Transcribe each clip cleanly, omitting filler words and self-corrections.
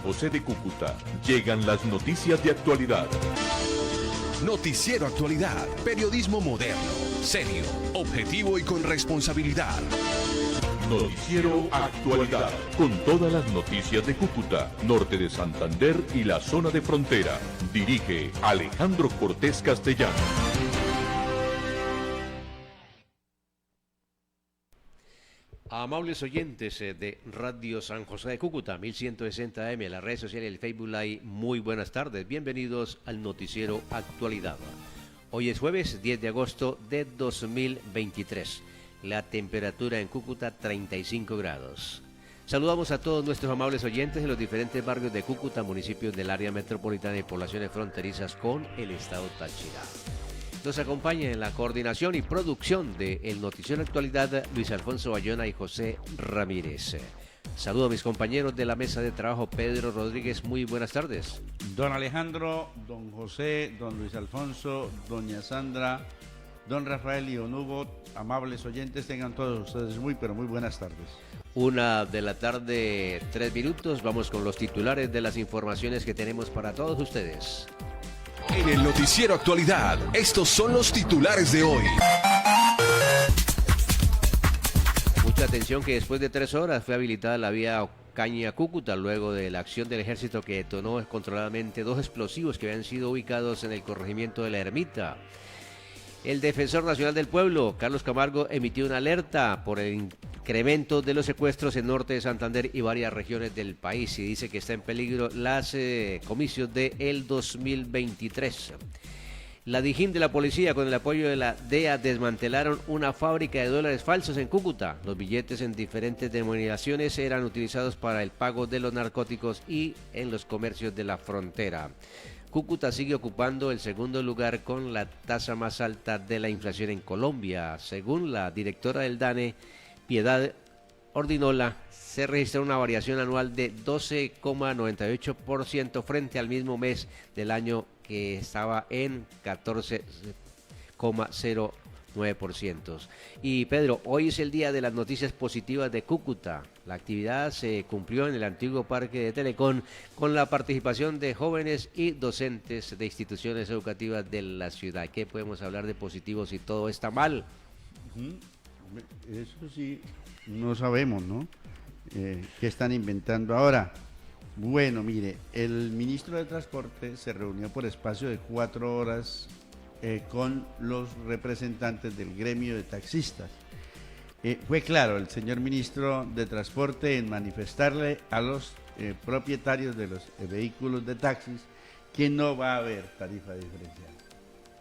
José de Cúcuta llegan las noticias de actualidad. Noticiero Actualidad, periodismo moderno, serio, objetivo y con responsabilidad. Noticiero Actualidad, con todas las noticias de Cúcuta, norte de Santander y la zona de frontera. Dirige Alejandro Cortés Castellano. Amables oyentes de Radio San José de Cúcuta, 1160 AM, las redes sociales y el Facebook Live, muy buenas tardes. Bienvenidos al Noticiero Actualidad. Hoy es jueves 10 de agosto de 2023. La temperatura en Cúcuta 35 grados. Saludamos a todos nuestros amables oyentes de los diferentes barrios de Cúcuta, municipios del área metropolitana y poblaciones fronterizas con el estado Táchira. Nos acompaña en la coordinación y producción de El Noticiero Actualidad Luis Alfonso Bayona y José Ramírez. Saludo a mis compañeros de la mesa de trabajo. Pedro Rodríguez, muy buenas tardes. Don Alejandro, don José, don Luis Alfonso, doña Sandra, don Rafael y don Hugo, amables oyentes, tengan todos ustedes muy pero muy buenas tardes. 1 de la tarde, 3 minutos, vamos con los titulares de las informaciones que tenemos para todos ustedes. En el Noticiero Actualidad, estos son los titulares de hoy. Mucha atención que después de 3 horas fue habilitada la vía Ocaña-Cúcuta luego de la acción del ejército que detonó descontroladamente 2 explosivos que habían sido ubicados en el corregimiento de La Ermita. El Defensor Nacional del Pueblo, Carlos Camargo, emitió una alerta por el incremento de los secuestros en norte de Santander y varias regiones del país y dice que está en peligro las comicios del 2023. La Dijín de la policía, con el apoyo de la DEA, desmantelaron una fábrica de dólares falsos en Cúcuta. Los billetes en diferentes denominaciones eran utilizados para el pago de los narcóticos y en los comercios de la frontera. Cúcuta sigue ocupando el segundo lugar con la tasa más alta de la inflación en Colombia. Según la directora del DANE, Piedad Ordinola, se registró una variación anual de 12,98% frente al mismo mes del año que estaba en 14,09%. Y Pedro, hoy es el día de las noticias positivas de Cúcuta. La actividad se cumplió en el antiguo Parque de Telecom con la participación de jóvenes y docentes de instituciones educativas de la ciudad. ¿Qué podemos hablar de positivo si todo está mal? Eso sí, no sabemos, ¿no? ¿Qué están inventando ahora? Bueno, mire, el ministro de Transporte se reunió por espacio de 4 horas con los representantes del gremio de taxistas. Fue claro el señor ministro de Transporte en manifestarle a los propietarios de los vehículos de taxis que no va a haber tarifa diferencial.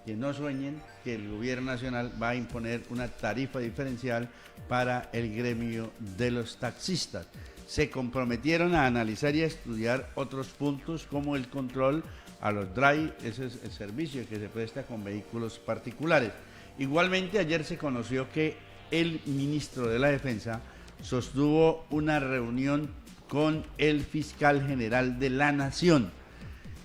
Que no sueñen que el gobierno nacional va a imponer una tarifa diferencial para el gremio de los taxistas. Se comprometieron a analizar y a estudiar otros puntos como el control a los drive, ese es el servicio que se presta con vehículos particulares. Igualmente ayer se conoció que el ministro de la Defensa sostuvo una reunión con el fiscal general de la Nación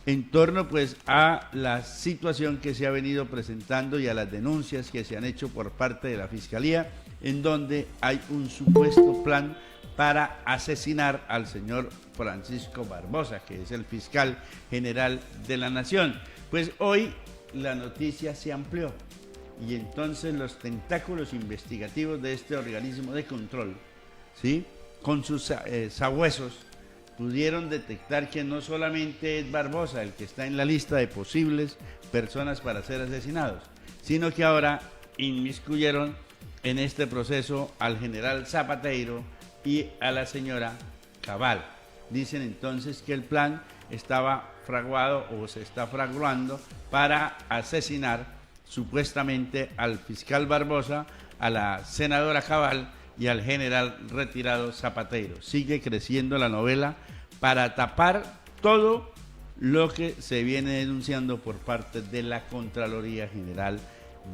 en torno pues a la situación que se ha venido presentando y a las denuncias que se han hecho por parte de la Fiscalía, en donde hay un supuesto plan para asesinar al señor Francisco Barbosa, que es el fiscal general de la Nación. Pues hoy la noticia se amplió y entonces los tentáculos investigativos de este organismo de control, ¿sí?, con sus sabuesos, pudieron detectar que no solamente es Barbosa el que está en la lista de posibles personas para ser asesinados, sino que ahora inmiscuyeron en este proceso al general Zapateiro y a la señora Cabal. Dicen entonces que el plan estaba fraguado o se está fraguando para asesinar supuestamente al fiscal Barbosa, a la senadora Cabal y al general retirado Zapateiro. Sigue creciendo la novela para tapar todo lo que se viene denunciando por parte de la Contraloría General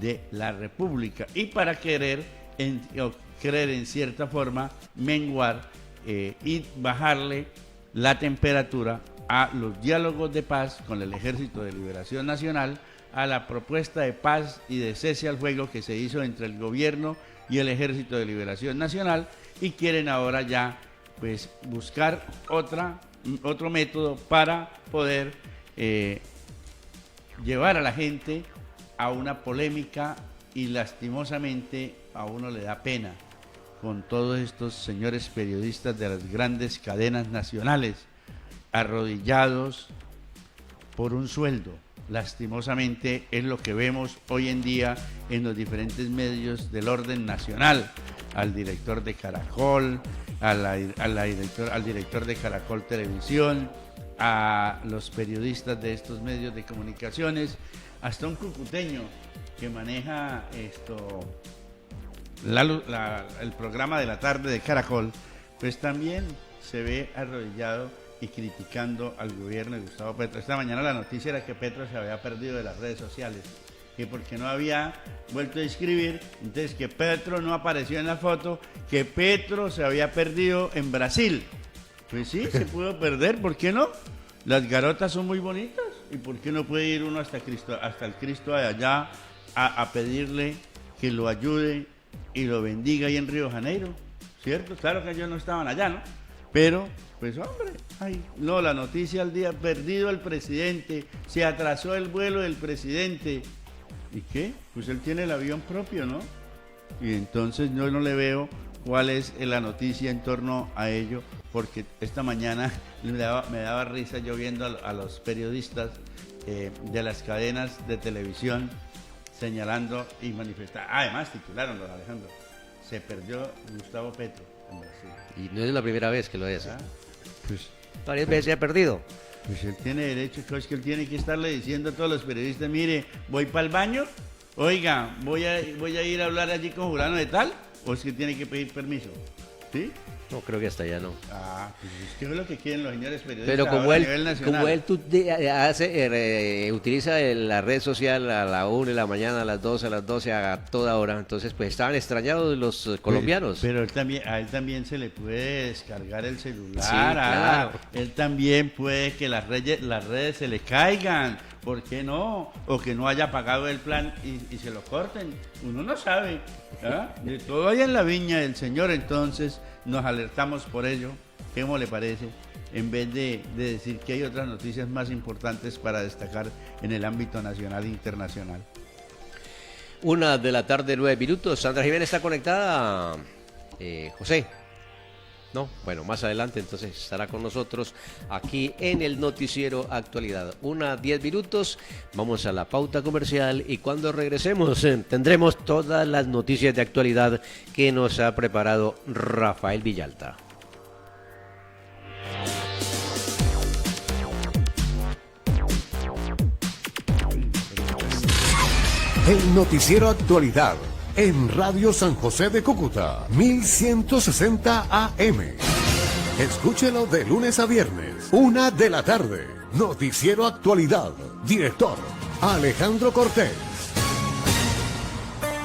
de la República y para querer en cierta forma menguar y bajarle la temperatura a los diálogos de paz con el Ejército de Liberación Nacional, a la propuesta de paz y de cese al fuego que se hizo entre el gobierno y el Ejército de Liberación Nacional, y quieren ahora ya pues buscar otra otro método para poder llevar a la gente a una polémica, y lastimosamente a uno le da pena con todos estos señores periodistas de las grandes cadenas nacionales arrodillados por un sueldo. Lastimosamente es lo que vemos hoy en día en los diferentes medios del orden nacional. Al director de Caracol, al director de Caracol Televisión, a los periodistas de estos medios de comunicaciones, hasta un cucuteño que maneja el programa de la tarde de Caracol, pues también se ve arrodillado y criticando al gobierno de Gustavo Petro. Esta mañana la noticia era que Petro se había perdido de las redes sociales, que porque no había vuelto a inscribir, entonces que Petro no apareció en la foto, que Petro se había perdido en Brasil. Pues sí, se pudo perder, ¿por qué no? Las garotas son muy bonitas, ¿y por qué no puede ir uno hasta el Cristo de allá a pedirle que lo ayude y lo bendiga ahí en Río de Janeiro? ¿Cierto? Claro que ellos no estaban allá, ¿no? Pero, pues hombre, ay, no, la noticia al día, perdido el presidente, se atrasó el vuelo del presidente. ¿Y qué? Pues él tiene el avión propio, ¿no? Y entonces yo no le veo cuál es la noticia en torno a ello, porque esta mañana me daba risa yo viendo a los periodistas de las cadenas de televisión señalando y manifestando. Además titularon, don Alejandro, se perdió Gustavo Petro en Brasil. Y no es la primera vez que lo hace. Pues Varias veces se ha perdido. Pues él tiene derecho, es que él tiene que estarle diciendo a todos los periodistas, mire, voy para el baño, oiga, voy a ir a hablar allí con fulano de tal, o es que tiene que pedir permiso, ¿sí? No, creo que hasta allá no. Pues es que es lo que quieren los señores periodistas. Pero como a nivel nacional. Utiliza la red social a la 1 de la mañana, a las 12, a las 12, a toda hora, entonces pues estaban extrañados los colombianos. Pero a él también se le puede descargar el celular. Sí, claro. Él también puede que las redes se le caigan. ¿Por qué no? O que no haya pagado el plan y se lo corten. Uno no sabe. De todo hay en la viña del Señor, entonces nos alertamos por ello. ¿Cómo le parece? En vez de decir que hay otras noticias más importantes para destacar en el ámbito nacional e internacional. 1 de la tarde, 9 minutos. Sandra Jiménez está conectada. José. No, bueno, más adelante entonces estará con nosotros aquí en el Noticiero Actualidad. 1:10 minutos, vamos a la pauta comercial y cuando regresemos tendremos todas las noticias de actualidad que nos ha preparado Rafael Villalta. El Noticiero Actualidad en Radio San José de Cúcuta, 1160 AM. Escúchelo de lunes a viernes, 1 de la tarde. Noticiero Actualidad. Director, Alejandro Cortés.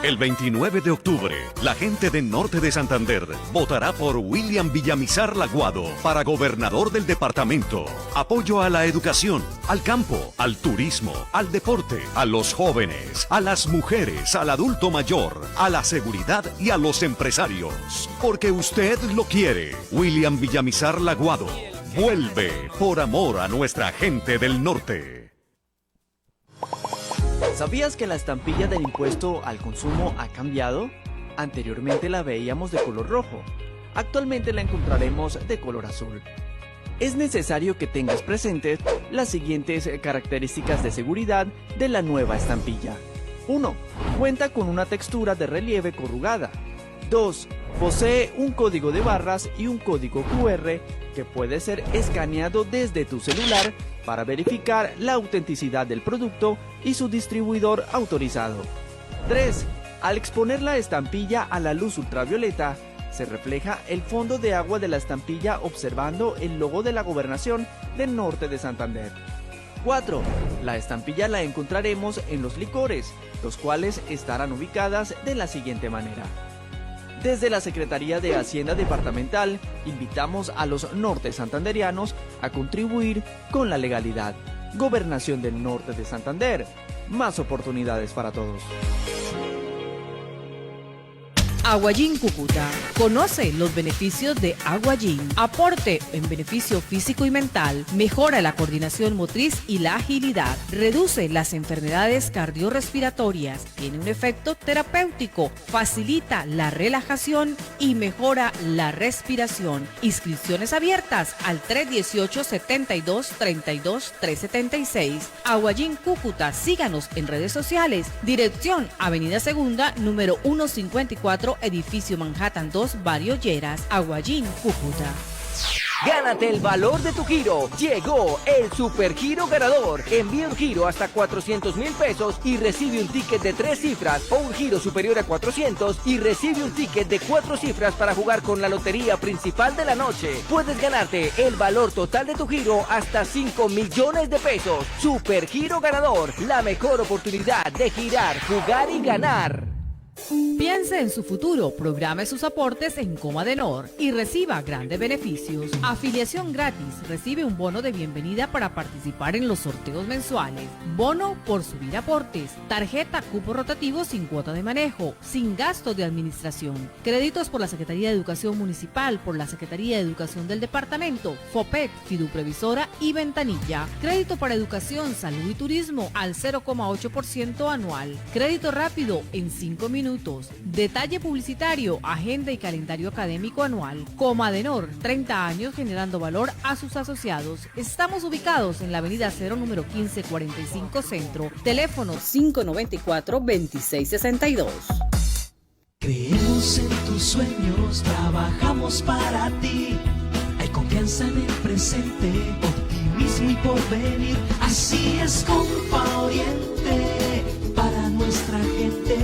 El 29 de octubre, la gente de Norte de Santander votará por William Villamizar Laguado para gobernador del departamento. Apoyo a la educación, al campo, al turismo, al deporte, a los jóvenes, a las mujeres, al adulto mayor, a la seguridad y a los empresarios. Porque usted lo quiere. William Villamizar Laguado vuelve por amor a nuestra gente del norte. ¿Sabías que la estampilla del impuesto al consumo ha cambiado? Anteriormente la veíamos de color rojo. Actualmente la encontraremos de color azul. Es necesario que tengas presentes las siguientes características de seguridad de la nueva estampilla. 1. Cuenta con una textura de relieve corrugada. 2. Posee un código de barras y un código QR que puede ser escaneado desde tu celular para verificar la autenticidad del producto y su distribuidor autorizado. 3. Al exponer la estampilla a la luz ultravioleta, se refleja el fondo de agua de la estampilla observando el logo de la Gobernación del Norte de Santander. 4. La estampilla la encontraremos en los licores, los cuales estarán ubicadas de la siguiente manera. Desde la Secretaría de Hacienda Departamental, invitamos a los norte santanderianos a contribuir con la legalidad. Gobernación del Norte de Santander. Más oportunidades para todos. Aguayín Cúcuta. Conoce los beneficios de Aguayín. Aporte en beneficio físico y mental. Mejora la coordinación motriz y la agilidad. Reduce las enfermedades cardiorrespiratorias. Tiene un efecto terapéutico. Facilita la relajación y mejora la respiración. Inscripciones abiertas al 318-72-32-376. Aguayín Cúcuta. Síganos en redes sociales. Dirección Avenida Segunda, número 154, edificio Manhattan 2, Barrio Lleras, Aguayín, Cúcuta. Gánate el valor de tu giro. Llegó el Super Giro Ganador. Envía un giro hasta 400,000 pesos y recibe un ticket de 3 cifras o un giro superior a 400 y recibe un ticket de 4 cifras para jugar con la lotería principal de la noche. Puedes ganarte el valor total de tu giro hasta 5 millones de pesos. Super Giro Ganador. La mejor oportunidad de girar, jugar y ganar. Piense en su futuro, programe sus aportes en Comadenor y reciba grandes beneficios. Afiliación gratis, recibe un bono de bienvenida para participar en los sorteos mensuales. Bono por subir aportes, tarjeta cupo rotativo sin cuota de manejo, sin gasto de administración. Créditos por la Secretaría de Educación Municipal, por la Secretaría de Educación del Departamento, FOPET, Fiduprevisora y Ventanilla. Crédito para educación, salud y turismo al 0,8% anual. Crédito rápido en 5 minutos. Detalle publicitario, agenda y calendario académico anual. Comadenor, 30 años generando valor a sus asociados. Estamos ubicados en la avenida 0, número 1545 Centro. Teléfono 594-2662. Creemos en tus sueños, trabajamos para ti. Hay confianza en el presente, optimismo y porvenir. Así es Compa Oriente, para nuestra gente.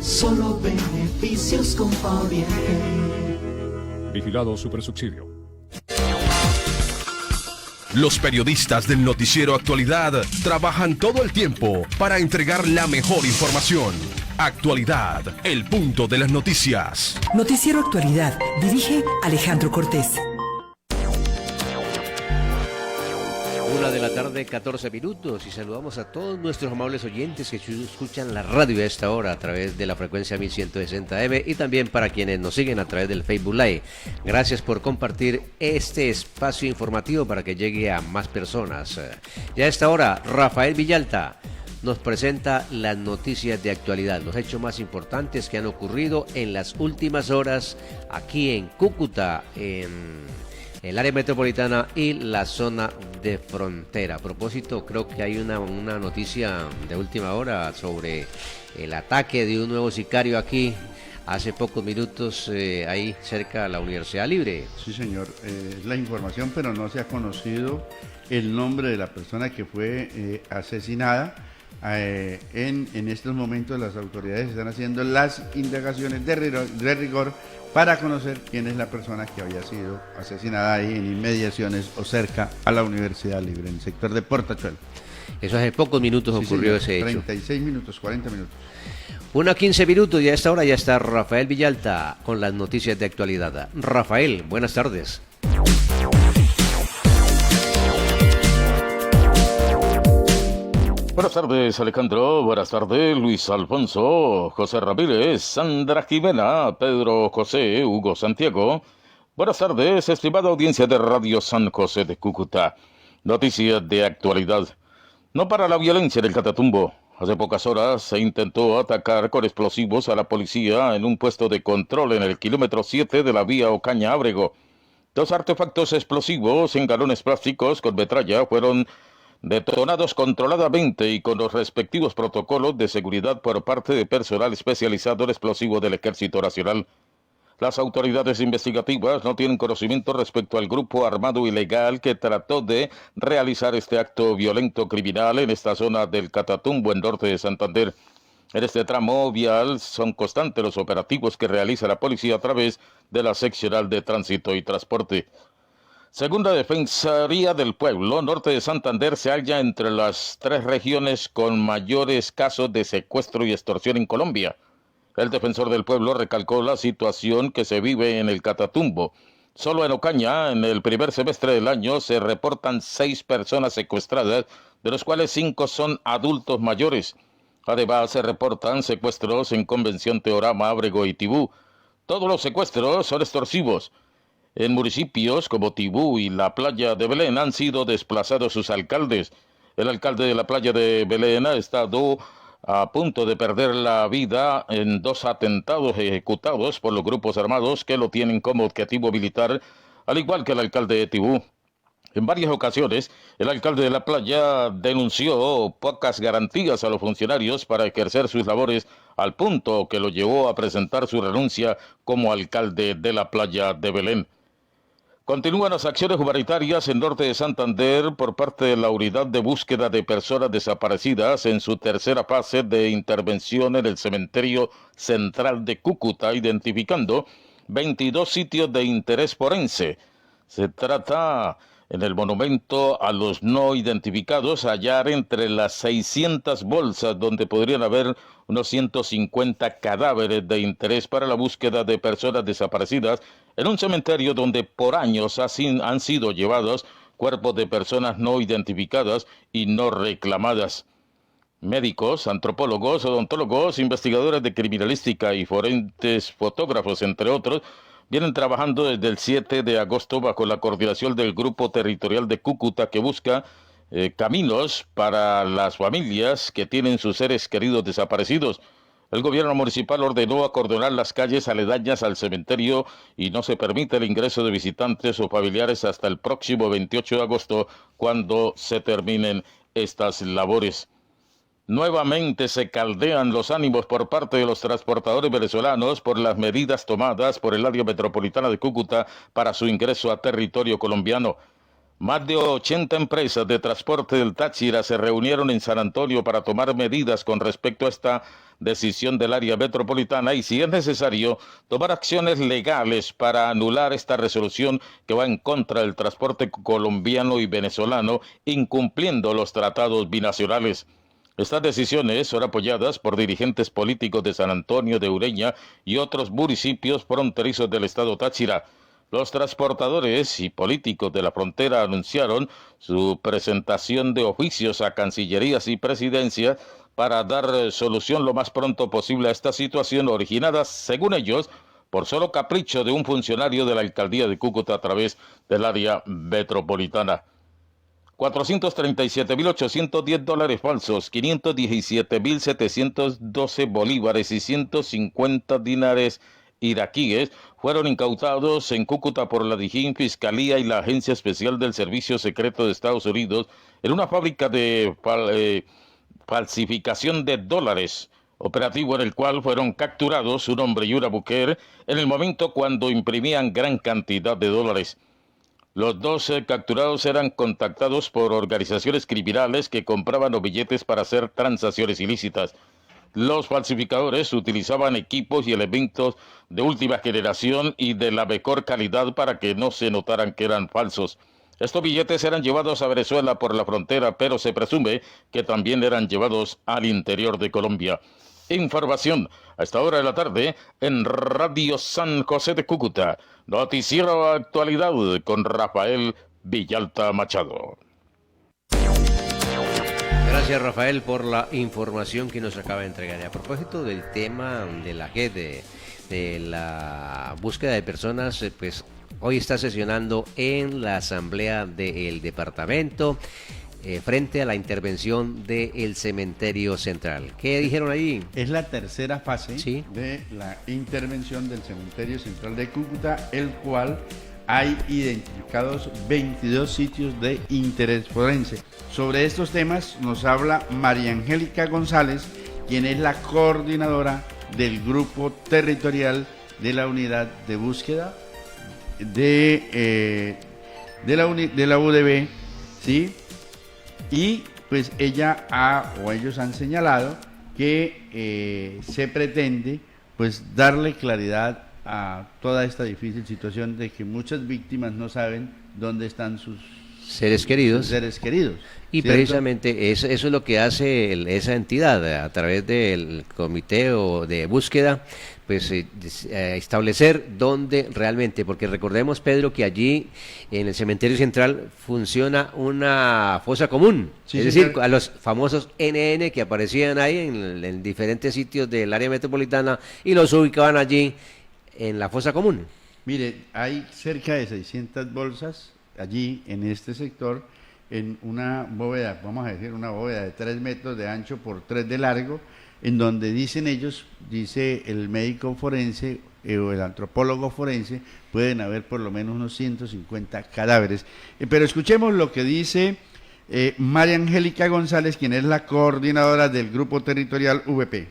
Solo beneficios Compa Oriente. Vigilado Supersubsidio. Los periodistas del Noticiero Actualidad trabajan todo el tiempo para entregar la mejor información. Actualidad, el punto de las noticias. Noticiero Actualidad, dirige Alejandro Cortés. 1:14 p.m. y saludamos a todos nuestros amables oyentes que escuchan la radio a esta hora a través de la frecuencia 1160M y también para quienes nos siguen a través del Facebook Live. Gracias por compartir este espacio informativo para que llegue a más personas. Ya a esta hora, Rafael Villalta nos presenta las noticias de actualidad, los hechos más importantes que han ocurrido en las últimas horas aquí en Cúcuta, en el área metropolitana y la zona de frontera. A propósito, creo que hay una noticia de última hora sobre el ataque de un nuevo sicario aquí hace pocos minutos, ahí cerca de la Universidad Libre. Sí, señor, es la información, pero no se ha conocido el nombre de la persona que fue asesinada. En estos momentos las autoridades están haciendo las indagaciones de rigor para conocer quién es la persona que había sido asesinada ahí en inmediaciones o cerca a la Universidad Libre, en el sector de Portachuelo. Eso hace pocos minutos ocurrió ese hecho. 36 minutos, 40 minutos. 1:15 y a esta hora ya está Rafael Villalta con las noticias de actualidad. Rafael, buenas tardes. Buenas tardes, Alejandro. Buenas tardes, Luis Alfonso, José Ramírez, Sandra Jimena, Pedro José, Hugo Santiago. Buenas tardes, estimada audiencia de Radio San José de Cúcuta. Noticias de actualidad. No para la violencia del Catatumbo. Hace pocas horas se intentó atacar con explosivos a la policía en un puesto de control en el kilómetro 7 de la vía Ocaña-Ábrego. 2 artefactos explosivos en galones plásticos con metralla fueron detonados controladamente y con los respectivos protocolos de seguridad por parte de personal especializado en explosivos del Ejército Nacional. Las autoridades investigativas no tienen conocimiento respecto al grupo armado ilegal que trató de realizar este acto violento criminal en esta zona del Catatumbo, en norte de Santander. En este tramo vial son constantes los operativos que realiza la policía a través de la seccional de tránsito y transporte. Según la Defensoría del Pueblo, norte de Santander se halla entre las 3 regiones con mayores casos de secuestro y extorsión en Colombia. El defensor del pueblo recalcó la situación que se vive en el Catatumbo. Solo en Ocaña, en el primer semestre del año, se reportan 6 personas secuestradas, de los cuales 5 son adultos mayores. Además, se reportan secuestros en Convención, Teorama, Ábrego y Tibú. Todos los secuestros son extorsivos. En municipios como Tibú y la playa de Belén han sido desplazados sus alcaldes. El alcalde de la playa de Belén ha estado a punto de perder la vida en 2 atentados ejecutados por los grupos armados que lo tienen como objetivo militar, al igual que el alcalde de Tibú. En varias ocasiones, el alcalde de la playa denunció pocas garantías a los funcionarios para ejercer sus labores, al punto que lo llevó a presentar su renuncia como alcalde de la playa de Belén. Continúan las acciones humanitarias en norte de Santander por parte de la Unidad de Búsqueda de Personas Desaparecidas en su tercera fase de intervención en el cementerio central de Cúcuta, identificando 22 sitios de interés forense. Se trata, en el monumento a los no identificados, hallar entre las 600 bolsas donde podrían haber unos 150 cadáveres de interés para la búsqueda de personas desaparecidas en un cementerio donde por años han sido llevados cuerpos de personas no identificadas y no reclamadas. Médicos, antropólogos, odontólogos, investigadores de criminalística y forenses, fotógrafos, entre otros, vienen trabajando desde el 7 de agosto bajo la coordinación del Grupo Territorial de Cúcuta que busca caminos para las familias que tienen sus seres queridos desaparecidos. El gobierno municipal ordenó acordonar las calles aledañas al cementerio y no se permite el ingreso de visitantes o familiares hasta el próximo 28 de agosto, cuando se terminen estas labores. Nuevamente se caldean los ánimos por parte de los transportadores venezolanos por las medidas tomadas por el área metropolitana de Cúcuta para su ingreso a territorio colombiano. Más de 80 empresas de transporte del Táchira se reunieron en San Antonio para tomar medidas con respecto a esta decisión del área metropolitana y, si es necesario, tomar acciones legales para anular esta resolución que va en contra del transporte colombiano y venezolano, incumpliendo los tratados binacionales. Estas decisiones son apoyadas por dirigentes políticos de San Antonio de Ureña y otros municipios fronterizos del estado Táchira. Los transportadores y políticos de la frontera anunciaron su presentación de oficios a cancillerías y presidencia para dar solución lo más pronto posible a esta situación originada, según ellos, por solo capricho de un funcionario de la alcaldía de Cúcuta a través del área metropolitana. 437.810 dólares falsos, 517.712 bolívares y 150 dinares iraquíes fueron incautados en Cúcuta por la DIJÍN, Fiscalía y la Agencia Especial del Servicio Secreto de Estados Unidos en una fábrica de falsificación de dólares, operativo en el cual fueron capturados un hombre y una mujer en el momento cuando imprimían gran cantidad de dólares. Los dos capturados eran contactados por organizaciones criminales que compraban los billetes para hacer transacciones ilícitas. Los falsificadores utilizaban equipos y elementos de última generación y de la mejor calidad para que no se notaran que eran falsos. Estos billetes eran llevados a Venezuela por la frontera, pero se presume que también eran llevados al interior de Colombia. Información a esta hora de la tarde en Radio San José de Cúcuta. Noticiero Actualidad con Rafael Villalta Machado. Gracias, Rafael, por la información que nos acaba de entregar. Y a propósito del tema de la JED, de la búsqueda de personas, pues hoy está sesionando en la asamblea del departamento frente a la intervención del cementerio central. ¿Qué dijeron ahí? Es la tercera fase de la intervención del cementerio central de Cúcuta, el cual hay identificados 22 sitios de interés forense. Sobre estos temas nos habla María Angélica González, quien es la coordinadora del grupo territorial de la unidad de búsqueda de la UDB, ¿sí? Y pues ellos han señalado que se pretende pues darle claridad a toda esta difícil situación de que muchas víctimas no saben dónde están sus seres queridos. Y ¿cierto? Precisamente eso es lo que hace esa entidad a través del comité de búsqueda, pues establecer dónde realmente, porque recordemos, Pedro, que allí en el cementerio central funciona una fosa común, Sí, es sí, decir, claro. a los famosos NN que aparecían ahí en diferentes sitios del área metropolitana y los ubicaban allí en la fosa común. Mire, hay cerca de 600 bolsas allí en este sector, en una bóveda, vamos a decir, una bóveda de 3 metros de ancho por 3 de largo, en donde dicen ellos, dice el médico forense o el antropólogo forense, pueden haber por lo menos unos 150 cadáveres. Pero escuchemos lo que dice María Angélica González, quien es la coordinadora del Grupo Territorial VP.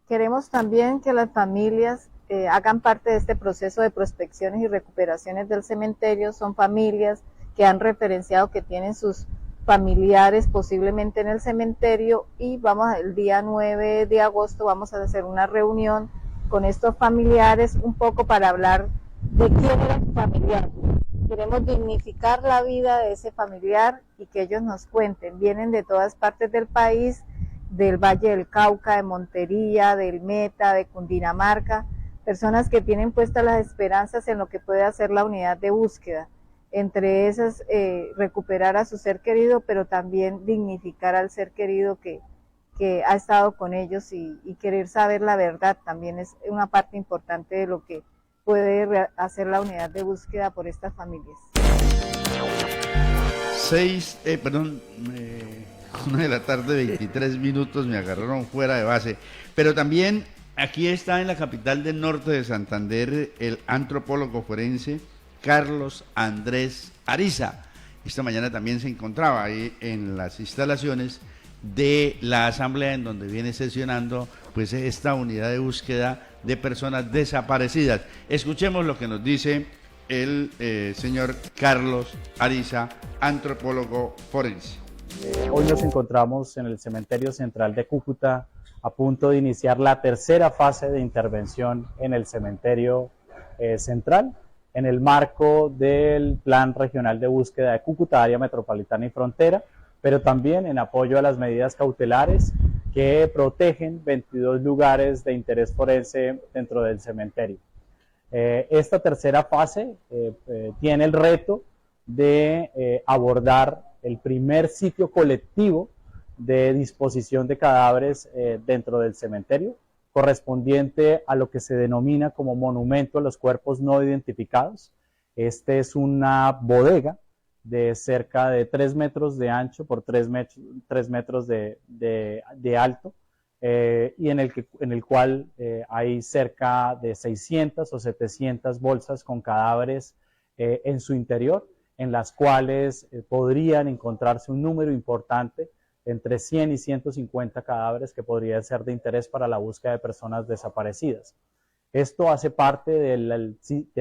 Queremos también que las familias hagan parte de este proceso de prospecciones y recuperaciones del cementerio. Son familias que han referenciado que tienen sus familiares posiblemente en el cementerio, y el día 9 de agosto vamos a hacer una reunión con estos familiares un poco para hablar de quién era su familiar. Queremos dignificar la vida de ese familiar y que ellos nos cuenten. Vienen de todas partes del país, del Valle del Cauca, de Montería, del Meta, de Cundinamarca, personas que tienen puestas las esperanzas en lo que puede hacer la unidad de búsqueda. Entre esas, recuperar a su ser querido, pero también dignificar al ser querido que ha estado con ellos, y querer saber la verdad también es una parte importante de lo que puede hacer la unidad de búsqueda por estas familias. 1 de la tarde, 23 minutos, me agarraron fuera de base. Pero también aquí está en la capital del norte de Santander el antropólogo forense Carlos Andrés Ariza. Esta mañana también se encontraba ahí en las instalaciones de la asamblea en donde viene sesionando pues esta unidad de búsqueda de personas desaparecidas. Escuchemos lo que nos dice el señor Carlos Ariza, antropólogo forense. Hoy nos encontramos en el Cementerio Central de Cúcuta a punto de iniciar la tercera fase de intervención en el cementerio central, en el marco del Plan Regional de Búsqueda de Cúcuta, Área Metropolitana y Frontera, pero también en apoyo a las medidas cautelares que protegen 22 lugares de interés forense dentro del cementerio. Esta tercera fase tiene el reto de abordar el primer sitio colectivo de disposición de cadáveres dentro del cementerio, correspondiente a lo que se denomina como monumento a los cuerpos no identificados. Este es una bodega de cerca de 3 metros de ancho por 3 metros de alto, y en el cual hay cerca de 600 o 700 bolsas con cadáveres en su interior, en las cuales podrían encontrarse un número importante, entre 100 y 150 cadáveres que podrían ser de interés para la búsqueda de personas desaparecidas. Esto hace parte de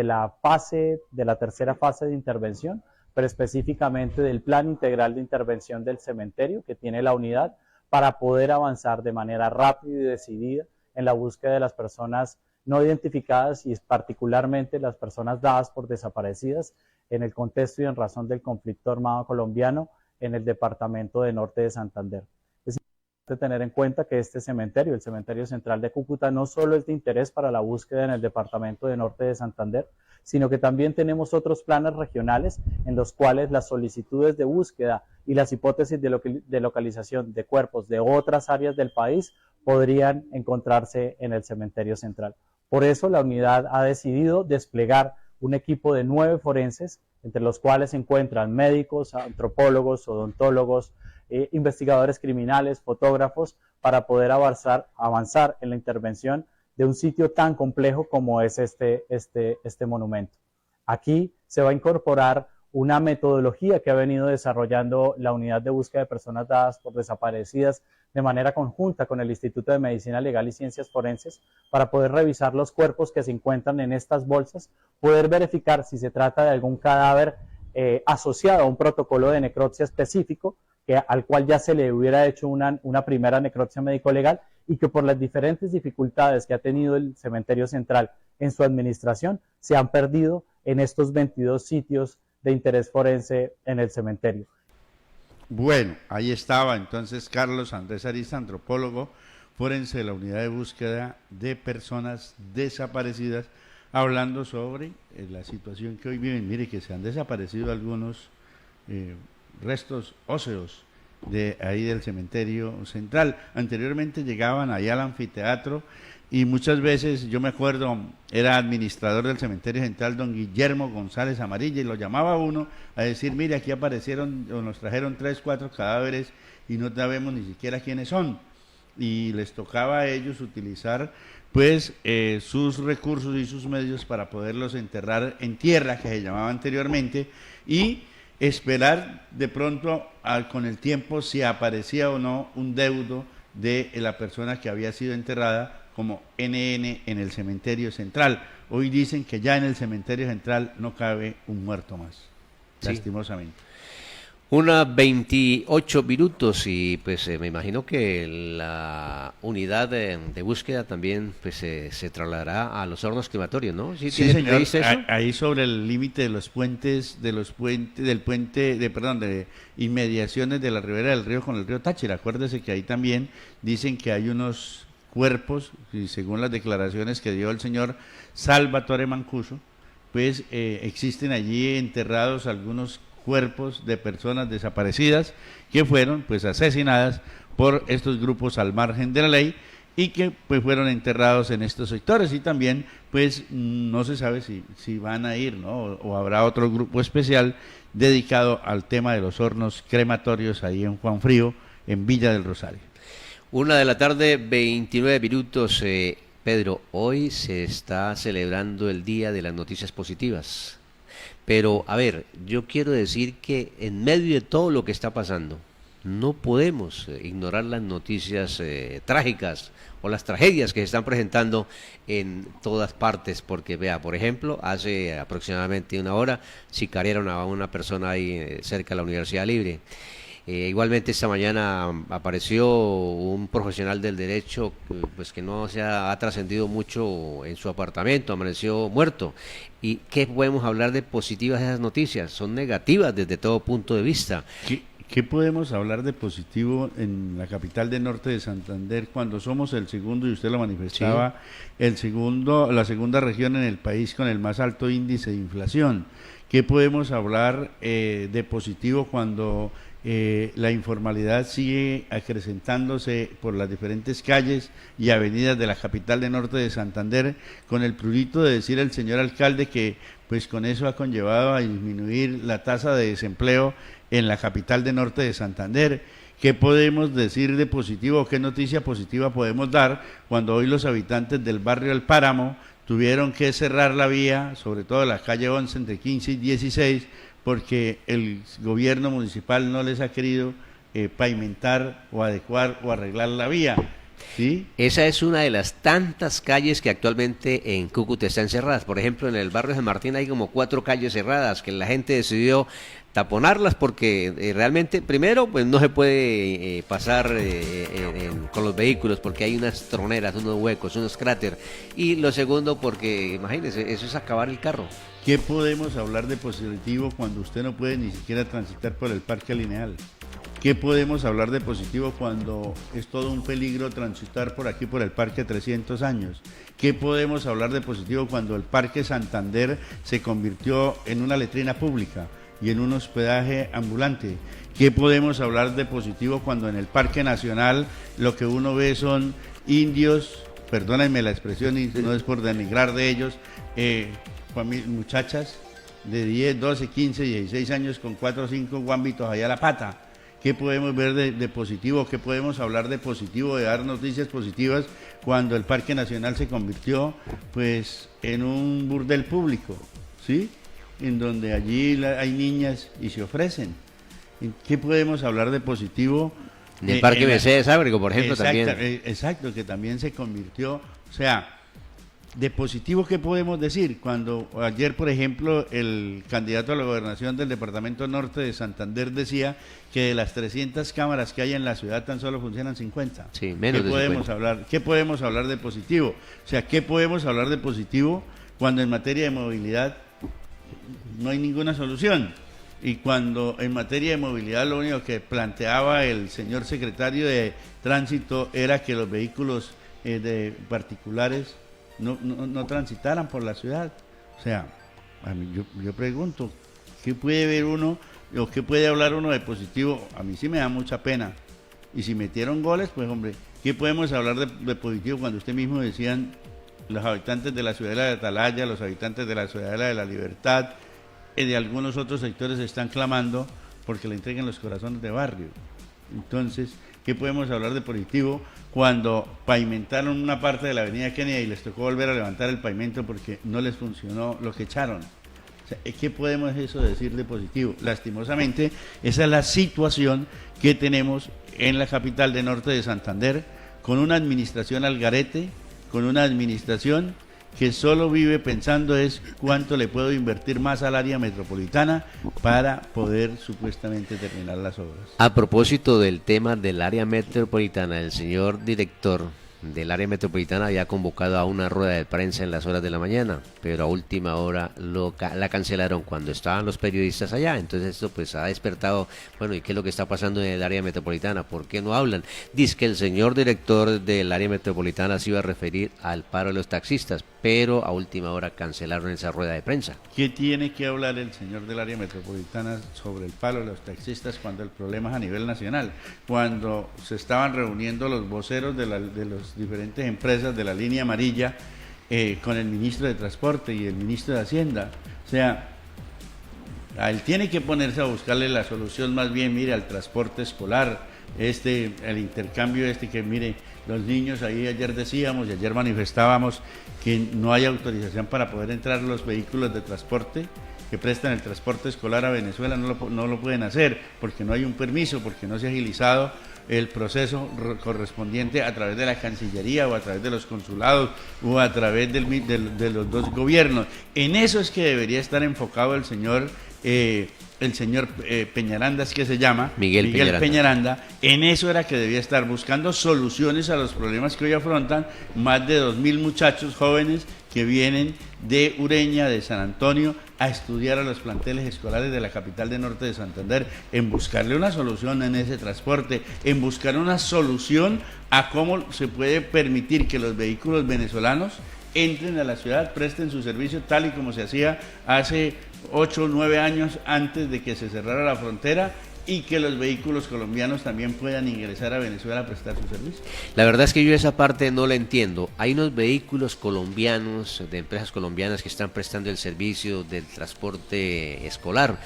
la tercera fase de intervención, pero específicamente del Plan Integral de Intervención del Cementerio que tiene la unidad para poder avanzar de manera rápida y decidida en la búsqueda de las personas no identificadas y particularmente las personas dadas por desaparecidas en el contexto y en razón del conflicto armado colombiano en el departamento de Norte de Santander. Es importante tener en cuenta que este cementerio, el Cementerio Central de Cúcuta, no solo es de interés para la búsqueda en el departamento de Norte de Santander, sino que también tenemos otros planes regionales en los cuales las solicitudes de búsqueda y las hipótesis de localización de cuerpos de otras áreas del país podrían encontrarse en el Cementerio Central. Por eso la unidad ha decidido desplegar un equipo de 9 forenses, entre los cuales se encuentran médicos, antropólogos, odontólogos, investigadores criminales, fotógrafos, para poder avanzar en la intervención de un sitio tan complejo como es este monumento. Aquí se va a incorporar una metodología que ha venido desarrollando la unidad de búsqueda de personas dadas por desaparecidas de manera conjunta con el Instituto de Medicina Legal y Ciencias Forenses para poder revisar los cuerpos que se encuentran en estas bolsas, poder verificar si se trata de algún cadáver asociado a un protocolo de necropsia específico al cual ya se le hubiera hecho una primera necropsia médico-legal y que por las diferentes dificultades que ha tenido el Cementerio Central en su administración se han perdido en estos 22 sitios de interés forense en el cementerio. Bueno, ahí estaba entonces Carlos Andrés Ariza, antropólogo forense de la unidad de búsqueda de personas desaparecidas, hablando sobre la situación que hoy viven. Mire que se han desaparecido algunos restos óseos de ahí del cementerio central. Anteriormente llegaban allá al anfiteatro y muchas veces, yo me acuerdo, era administrador del cementerio central don Guillermo González Amarilla, y lo llamaba uno a decir, mire, aquí aparecieron o nos trajeron 3, 4 cadáveres y no sabemos ni siquiera quiénes son, y les tocaba a ellos utilizar pues sus recursos y sus medios para poderlos enterrar en tierra, que se llamaba anteriormente, y esperar de pronto con el tiempo si aparecía o no un deudo de la persona que había sido enterrada como NN en el cementerio central. Hoy dicen que ya en el cementerio central no cabe un muerto más, sí, lastimosamente. Unas 28 minutos y pues me imagino que la unidad de búsqueda también pues se trasladará a los hornos crematorios, ¿no? Sí, señor, ahí sobre el límite de los puentes, de inmediaciones de la ribera del río con el río Táchira. Acuérdese que ahí también dicen que hay unos cuerpos, y según las declaraciones que dio el señor Salvatore Mancuso, pues existen allí enterrados algunos cuerpos de personas desaparecidas que fueron pues asesinadas por estos grupos al margen de la ley y que pues fueron enterrados en estos sectores, y también pues no se sabe si van a ir, ¿no? O habrá otro grupo especial dedicado al tema de los hornos crematorios ahí en Juan Frío, en Villa del Rosario. 1:29 p.m, Pedro, hoy se está celebrando el Día de las Noticias Positivas. Pero, a ver, yo quiero decir que en medio de todo lo que está pasando, no podemos ignorar las noticias trágicas o las tragedias que se están presentando en todas partes, porque vea, por ejemplo, hace aproximadamente una hora sicariaron a una persona ahí cerca de la Universidad Libre. Igualmente esta mañana apareció un profesional del derecho pues que no se ha trascendido mucho en su apartamento, amaneció muerto. ¿Y qué podemos hablar de positivas de esas noticias? Son negativas desde todo punto de vista. ¿Qué podemos hablar de positivo en la capital del norte de Santander cuando somos el segundo, y usted lo manifestaba, sí, la segunda región en el país con el más alto índice de inflación? ¿Qué podemos hablar de positivo cuando la informalidad sigue acrecentándose por las diferentes calles y avenidas de la capital del norte de Santander, con el prurito de decir el señor alcalde que pues con eso ha conllevado a disminuir la tasa de desempleo en la capital del norte de Santander? ¿Qué podemos decir de positivo? ¿Qué noticia positiva podemos dar cuando hoy los habitantes del barrio El Páramo tuvieron que cerrar la vía, sobre todo la calle 11 entre 15 y 16, porque el gobierno municipal no les ha querido pavimentar o adecuar o arreglar la vía? ¿Sí? Esa es una de las tantas calles que actualmente en Cúcuta están cerradas. Por ejemplo, en el barrio de San Martín hay como 4 calles cerradas que la gente decidió taponarlas porque realmente, primero, pues no se puede pasar con los vehículos porque hay unas troneras, unos huecos, unos cráteres. Y lo segundo, porque imagínense, eso es acabar el carro. ¿Qué podemos hablar de positivo cuando usted no puede ni siquiera transitar por el Parque Lineal? ¿Qué podemos hablar de positivo cuando es todo un peligro transitar por aquí por el Parque 300 años? ¿Qué podemos hablar de positivo cuando el Parque Santander se convirtió en una letrina pública y en un hospedaje ambulante? ¿Qué podemos hablar de positivo cuando en el Parque Nacional lo que uno ve son indios, perdónenme la expresión y no es por denigrar de ellos, muchachas de 10, 12, 15, 16 años con 4 o 5 guambitos allá a la pata? ¿Qué podemos ver de positivo? ¿Qué podemos hablar de positivo, de dar noticias positivas cuando el Parque Nacional se convirtió pues en un burdel público, ¿sí? En donde allí hay niñas y se ofrecen? ¿Qué podemos hablar de positivo? En el Parque Mercedes Ábrego, por ejemplo, también. Exacto, que también se convirtió, o sea, de positivo, ¿qué podemos decir? Cuando ayer, por ejemplo, el candidato a la gobernación del departamento norte de Santander decía que de las 300 cámaras que hay en la ciudad tan solo funcionan 50. Sí, menos de 50. ¿Qué podemos hablar de positivo? O sea, ¿qué podemos hablar de positivo cuando en materia de movilidad no hay ninguna solución? Y cuando en materia de movilidad lo único que planteaba el señor secretario de Tránsito era que los vehículos de particulares no transitaran por la ciudad. O sea, a mí, yo pregunto, ¿qué puede ver uno ¿O qué puede hablar uno de positivo? A mí sí me da mucha pena. Y si metieron goles, pues hombre, ¿qué podemos hablar de positivo cuando usted mismo decían los habitantes de la ciudadela de Atalaya, los habitantes de la ciudadela de La Libertad, de algunos otros sectores están clamando porque le entreguen los corazones de barrio? Entonces, ¿qué podemos hablar de positivo cuando pavimentaron una parte de la avenida Kennedy y les tocó volver a levantar el pavimento porque no les funcionó lo que echaron? O sea, ¿qué podemos eso decir de positivo? Lastimosamente, esa es la situación que tenemos en la capital de Norte de Santander, con una administración al garete, con una administración que solo vive pensando es cuánto le puedo invertir más al área metropolitana para poder supuestamente terminar las obras. A propósito del tema del área metropolitana, el señor director del área metropolitana había convocado a una rueda de prensa en las horas de la mañana, pero a última hora la cancelaron cuando estaban los periodistas allá. Entonces esto pues ha despertado, bueno, ¿y qué es lo que está pasando en el área metropolitana? ¿Por qué no hablan? Dice que el señor director del área metropolitana se iba a referir al paro de los taxistas, pero a última hora cancelaron esa rueda de prensa. ¿Qué tiene que hablar el señor del área metropolitana sobre el paro de los taxistas cuando el problema es a nivel nacional? Cuando se estaban reuniendo los voceros de los diferentes empresas de la línea amarilla con el ministro de Transporte y el ministro de Hacienda. O sea, a él tiene que ponerse a buscarle la solución más bien, mire, al transporte escolar, el intercambio que mire, los niños ahí ayer decíamos y ayer manifestábamos que no hay autorización para poder entrar los vehículos de transporte que prestan el transporte escolar a Venezuela, no lo pueden hacer porque no hay un permiso, porque no se ha agilizado el proceso correspondiente a través de la Cancillería o a través de los consulados o a través de los dos gobiernos. En eso es que debería estar enfocado el señor Peñaranda, es que se llama Miguel Peñaranda. En eso era que debía estar buscando soluciones a los problemas que hoy afrontan más de 2.000 muchachos jóvenes que vienen de Ureña, de San Antonio, a estudiar a los planteles escolares de la capital de Norte de Santander, en buscarle una solución en ese transporte, en buscar una solución a cómo se puede permitir que los vehículos venezolanos entren a la ciudad, presten su servicio tal y como se hacía hace 8 o 9 años antes de que se cerrara la frontera, y que los vehículos colombianos también puedan ingresar a Venezuela a prestar su servicio. La verdad es que yo esa parte no la entiendo. Hay unos vehículos colombianos, de empresas colombianas que están prestando el servicio del transporte escolar.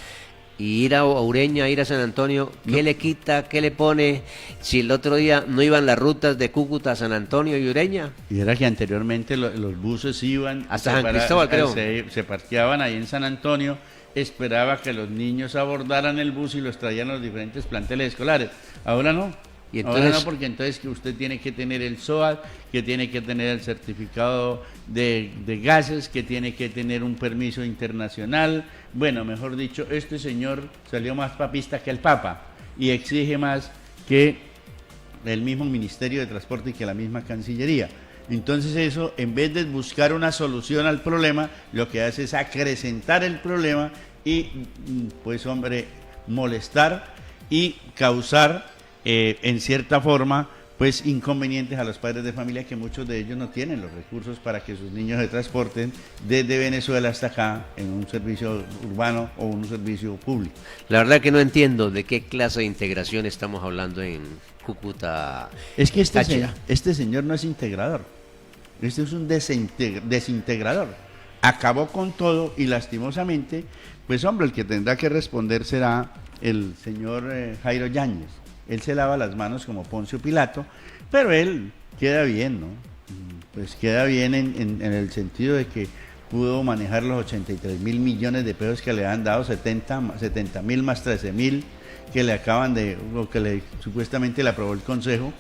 Y ir a Ureña, ir a San Antonio, ¿qué le quita, qué le pone? Si el otro día no iban las rutas de Cúcuta, San Antonio y Ureña. Y era que anteriormente los buses iban hasta San Cristóbal, creo. Se parqueaban ahí en San Antonio, esperaba que los niños abordaran el bus y los traían a los diferentes planteles escolares. Ahora no. Y entonces, ahora no, porque entonces que usted tiene que tener el SOAT, que tiene que tener el certificado de gases, que tiene que tener un permiso internacional. Bueno, mejor dicho, este señor salió más papista que el Papa y exige más que el mismo Ministerio de Transporte y que la misma Cancillería. Entonces eso, en vez de buscar una solución al problema, lo que hace es acrecentar el problema y, pues hombre, molestar y causar, en cierta forma, pues inconvenientes a los padres de familia, que muchos de ellos no tienen los recursos para que sus niños se transporten desde Venezuela hasta acá en un servicio urbano o un servicio público. La verdad que no entiendo de qué clase de integración estamos hablando en Cúcuta. Es que este señor no es integrador. Este es un desintegrador. Acabó con todo y lastimosamente, pues hombre, el que tendrá que responder será el señor Jairo Yáñez. Él se lava las manos como Poncio Pilato, pero él queda bien, ¿no? Pues queda bien en el sentido de que pudo manejar los 83.000 millones de pesos que le han dado, 70.000 más 13.000 que le acaban de, o que supuestamente le aprobó el Consejo.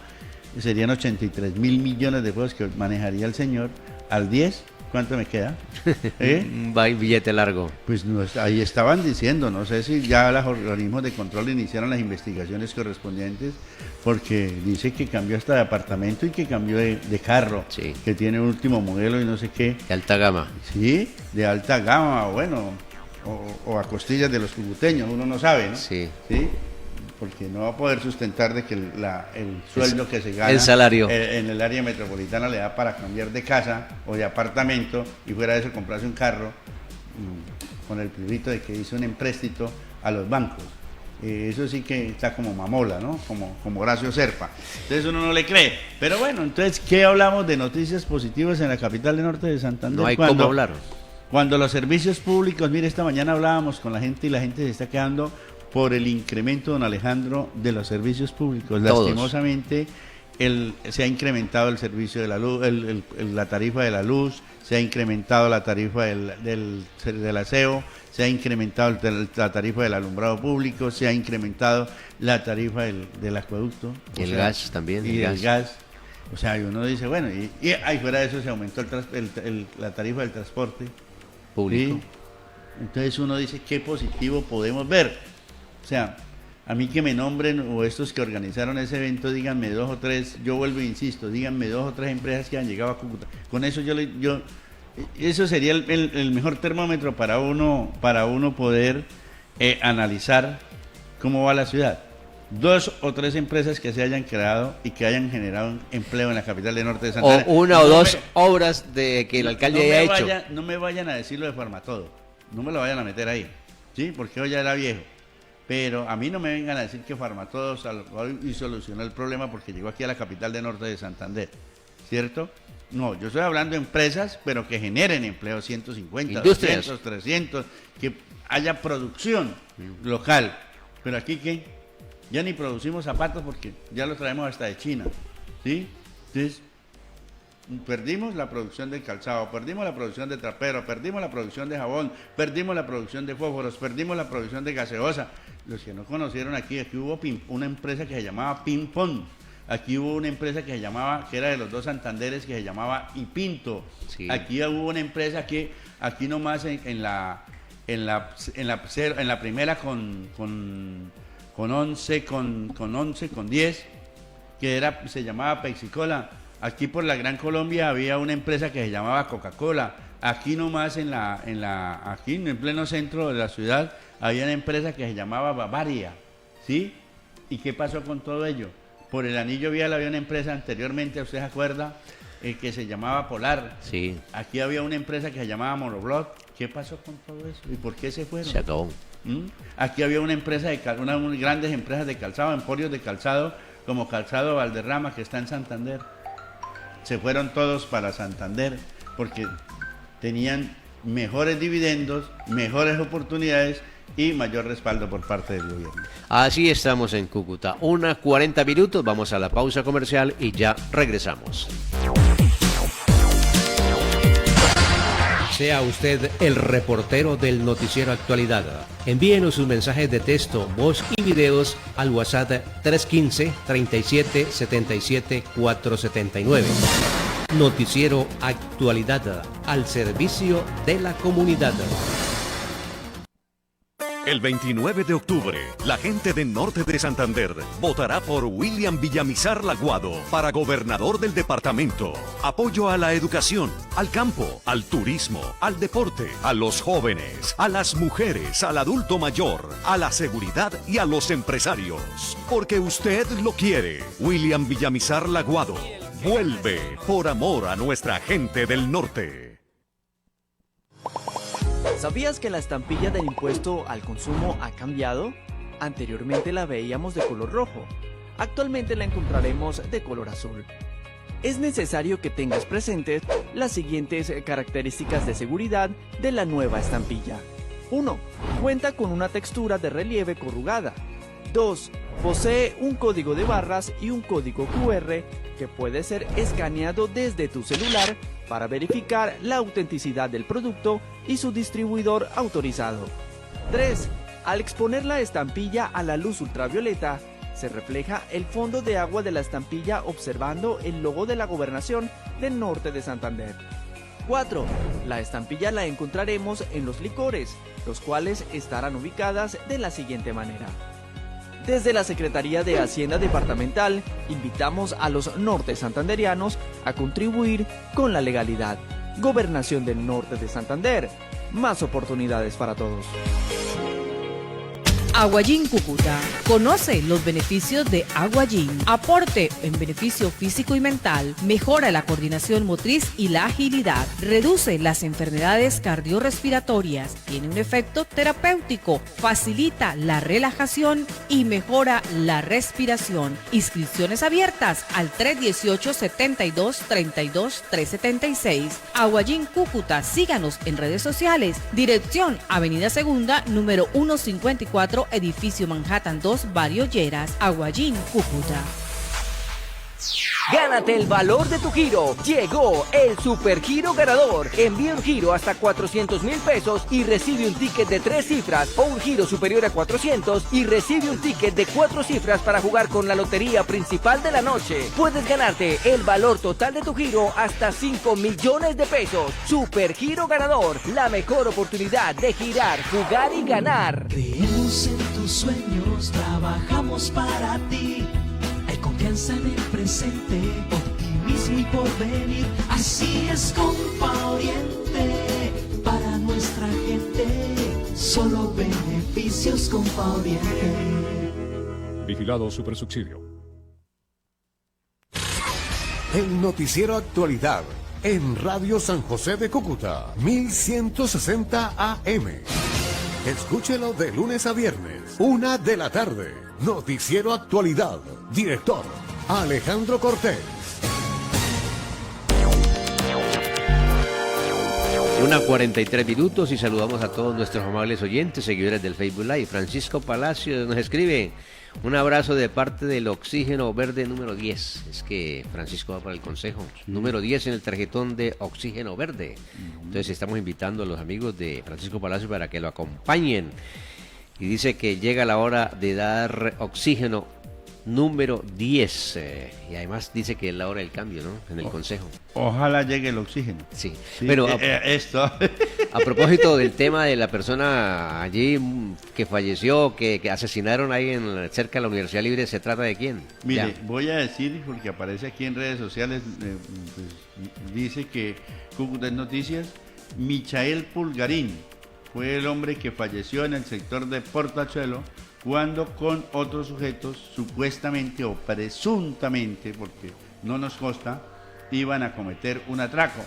Serían 83.000 millones de pesos que manejaría el señor al 10. ¿Cuánto me queda? Va en billete largo. Pues no, ahí estaban diciendo, no sé si ya los organismos de control iniciaron las investigaciones correspondientes, porque dice que cambió hasta de apartamento y que cambió de carro, sí, que tiene un último modelo y no sé qué. De alta gama. Sí, de alta gama, bueno, o a costillas de los cucuteños, uno no sabe, ¿no? Sí. ¿Sí? Porque no va a poder sustentar de que el sueldo que se gana, el salario en el área metropolitana le da para cambiar de casa o de apartamento y fuera de eso comprarse un carro. con el prurito de que hizo un empréstito a los bancos. Eso sí que está como mamola, ¿no? Como Horacio Serpa. Entonces uno no le cree. Pero bueno, entonces, ¿qué hablamos de noticias positivas en la capital del norte de Santander? No hay cómo hablar. Cuando los servicios públicos, mire, esta mañana hablábamos con la gente y la gente se está quedando por el incremento, don Alejandro, de los servicios públicos. Todos. Lastimosamente, se ha incrementado el servicio de la luz, la tarifa de la luz, se ha incrementado la tarifa del aseo, se ha incrementado la tarifa del alumbrado público, se ha incrementado la tarifa del acueducto. El gas también. Y el gas. O sea, y uno dice, bueno, y ahí fuera de eso se aumentó la tarifa del transporte público. ¿Sí? Entonces uno dice, ¿qué positivo podemos ver? O sea, a mí que me nombren, o estos que organizaron ese evento, díganme 2 o 3, yo vuelvo e insisto, díganme 2 o 3 empresas que han llegado a Cúcuta. Con eso eso sería el mejor termómetro para uno poder analizar cómo va la ciudad. 2 o 3 empresas que se hayan creado y que hayan generado empleo en la capital del norte de Santander. O una o dos obras de que el alcalde haya hecho. No me vayan a decir lo de Farmatodo, no me lo vayan a meter ahí, ¿sí? Porque hoy ya era viejo. Pero a mí no me vengan a decir que Farmatodo salvó y solucionó el problema porque llegó aquí a la capital del norte de Santander, ¿cierto? No, yo estoy hablando de empresas, pero que generen empleo, 150, Industrias. 200, 300, que haya producción local. Pero aquí, ¿qué? Ya ni producimos zapatos porque ya los traemos hasta de China, ¿sí? Entonces, perdimos la producción de calzado, perdimos la producción de trapero, perdimos la producción de jabón, perdimos la producción de fósforos, perdimos la producción de gaseosa. Los que no conocieron aquí hubo una empresa que se llamaba Ping Pong. Aquí hubo una empresa que era de los 2 Santanderes, que se llamaba Ipinto. Sí. Aquí hubo una empresa que aquí nomás en la primera con 11, con 10, que se llamaba Pepsi-Cola. Aquí por la Gran Colombia había una empresa que se llamaba Coca-Cola. Aquí nomás aquí en pleno centro de la ciudad había una empresa que se llamaba Bavaria, ¿sí? ¿Y qué pasó con todo ello? Por el anillo vial había una empresa anteriormente, ¿usted se acuerda? Que se llamaba Polar. Sí. Aquí había una empresa que se llamaba Monobloc. ¿Qué pasó con todo eso? ¿Y por qué se fueron? Se acabó. Aquí había unas grandes empresas de calzado, emporios de calzado, como Calzado Valderrama, que está en Santander. Se fueron todos para Santander porque tenían mejores dividendos, mejores oportunidades y mayor respaldo por parte del gobierno. Así estamos en Cúcuta. 1:40 minutos, vamos a la pausa comercial y ya regresamos. Sea usted el reportero del Noticiero Actualidad. Envíenos sus mensajes de texto, voz y videos al WhatsApp 315-3777-479. Noticiero Actualidad, al servicio de la comunidad. El 29 de octubre, la gente del norte de Santander votará por William Villamizar Laguado para gobernador del departamento. Apoyo a la educación, al campo, al turismo, al deporte, a los jóvenes, a las mujeres, al adulto mayor, a la seguridad y a los empresarios. Porque usted lo quiere. William Villamizar Laguado vuelve por amor a nuestra gente del norte. ¿Sabías que la estampilla del impuesto al consumo ha cambiado? Anteriormente la veíamos de color rojo. Actualmente la encontraremos de color azul. Es necesario que tengas presentes las siguientes características de seguridad de la nueva estampilla. 1. Cuenta con una textura de relieve corrugada. 2. Posee un código de barras y un código QR que puede ser escaneado desde tu celular para verificar la autenticidad del producto y su distribuidor autorizado. 3. Al exponer la estampilla a la luz ultravioleta, se refleja el fondo de agua de la estampilla observando el logo de la Gobernación del Norte de Santander. 4. La estampilla la encontraremos en los licores, los cuales estarán ubicadas de la siguiente manera. Desde la Secretaría de Hacienda Departamental, invitamos a los norte santanderianos a contribuir con la legalidad. Gobernación del Norte de Santander. Más oportunidades para todos. Aguayín Cúcuta. Conoce los beneficios de Aguayín. Aporte en beneficio físico y mental. Mejora la coordinación motriz y la agilidad. Reduce las enfermedades cardiorrespiratorias. Tiene un efecto terapéutico. Facilita la relajación y mejora la respiración. Inscripciones abiertas al 318-72-32-376. Aguayín Cúcuta. Síganos en redes sociales. Dirección Avenida Segunda, número 154, edificio Manhattan 2, Barrio Lleras, Aguayín, Cúcuta. Gánate el valor de tu giro. Llegó el Super Giro Ganador. Envía un giro hasta 400,000 pesos y recibe un ticket de 3 cifras o un giro superior a 400 y recibe un ticket de 4 cifras para jugar con la lotería principal de la noche. Puedes ganarte el valor total de tu giro hasta 5 millones de pesos. Super Giro Ganador. La mejor oportunidad de girar, jugar y ganar. Creemos en tus sueños, trabajamos para ti. Hay confianza en el presente, optimismo y porvenir. Así es Compa Oriente, para nuestra gente. Solo beneficios, Compa Oriente. Vigilado Supersubsidio. El noticiero Actualidad en Radio San José de Cúcuta, 1160 AM. Escúchelo de lunes a viernes, 1 de la tarde. Noticiero Actualidad. Director Alejandro Cortés. 1:43 minutos y saludamos a todos nuestros amables oyentes, seguidores del Facebook Live. Francisco Palacios nos escribe: un abrazo de parte del Oxígeno Verde número 10. Es que Francisco va para el consejo. Número 10 en el tarjetón de Oxígeno Verde. Entonces estamos invitando a los amigos de Francisco Palacios para que lo acompañen. Y dice que llega la hora de dar oxígeno número 10. Y además dice que es la hora del cambio, ¿no? En el consejo. Ojalá llegue el oxígeno. Sí. Sí, Pero esto. a propósito del tema de la persona allí que falleció, que asesinaron ahí cerca de la Universidad Libre, ¿se trata de quién? Mire, voy a decir, porque aparece aquí en redes sociales, pues, dice que Cúcuta Noticias, Michael Pulgarín fue el hombre que falleció en el sector de Portachuelo cuando con otros sujetos, supuestamente o presuntamente, porque no nos consta, iban a cometer un atraco.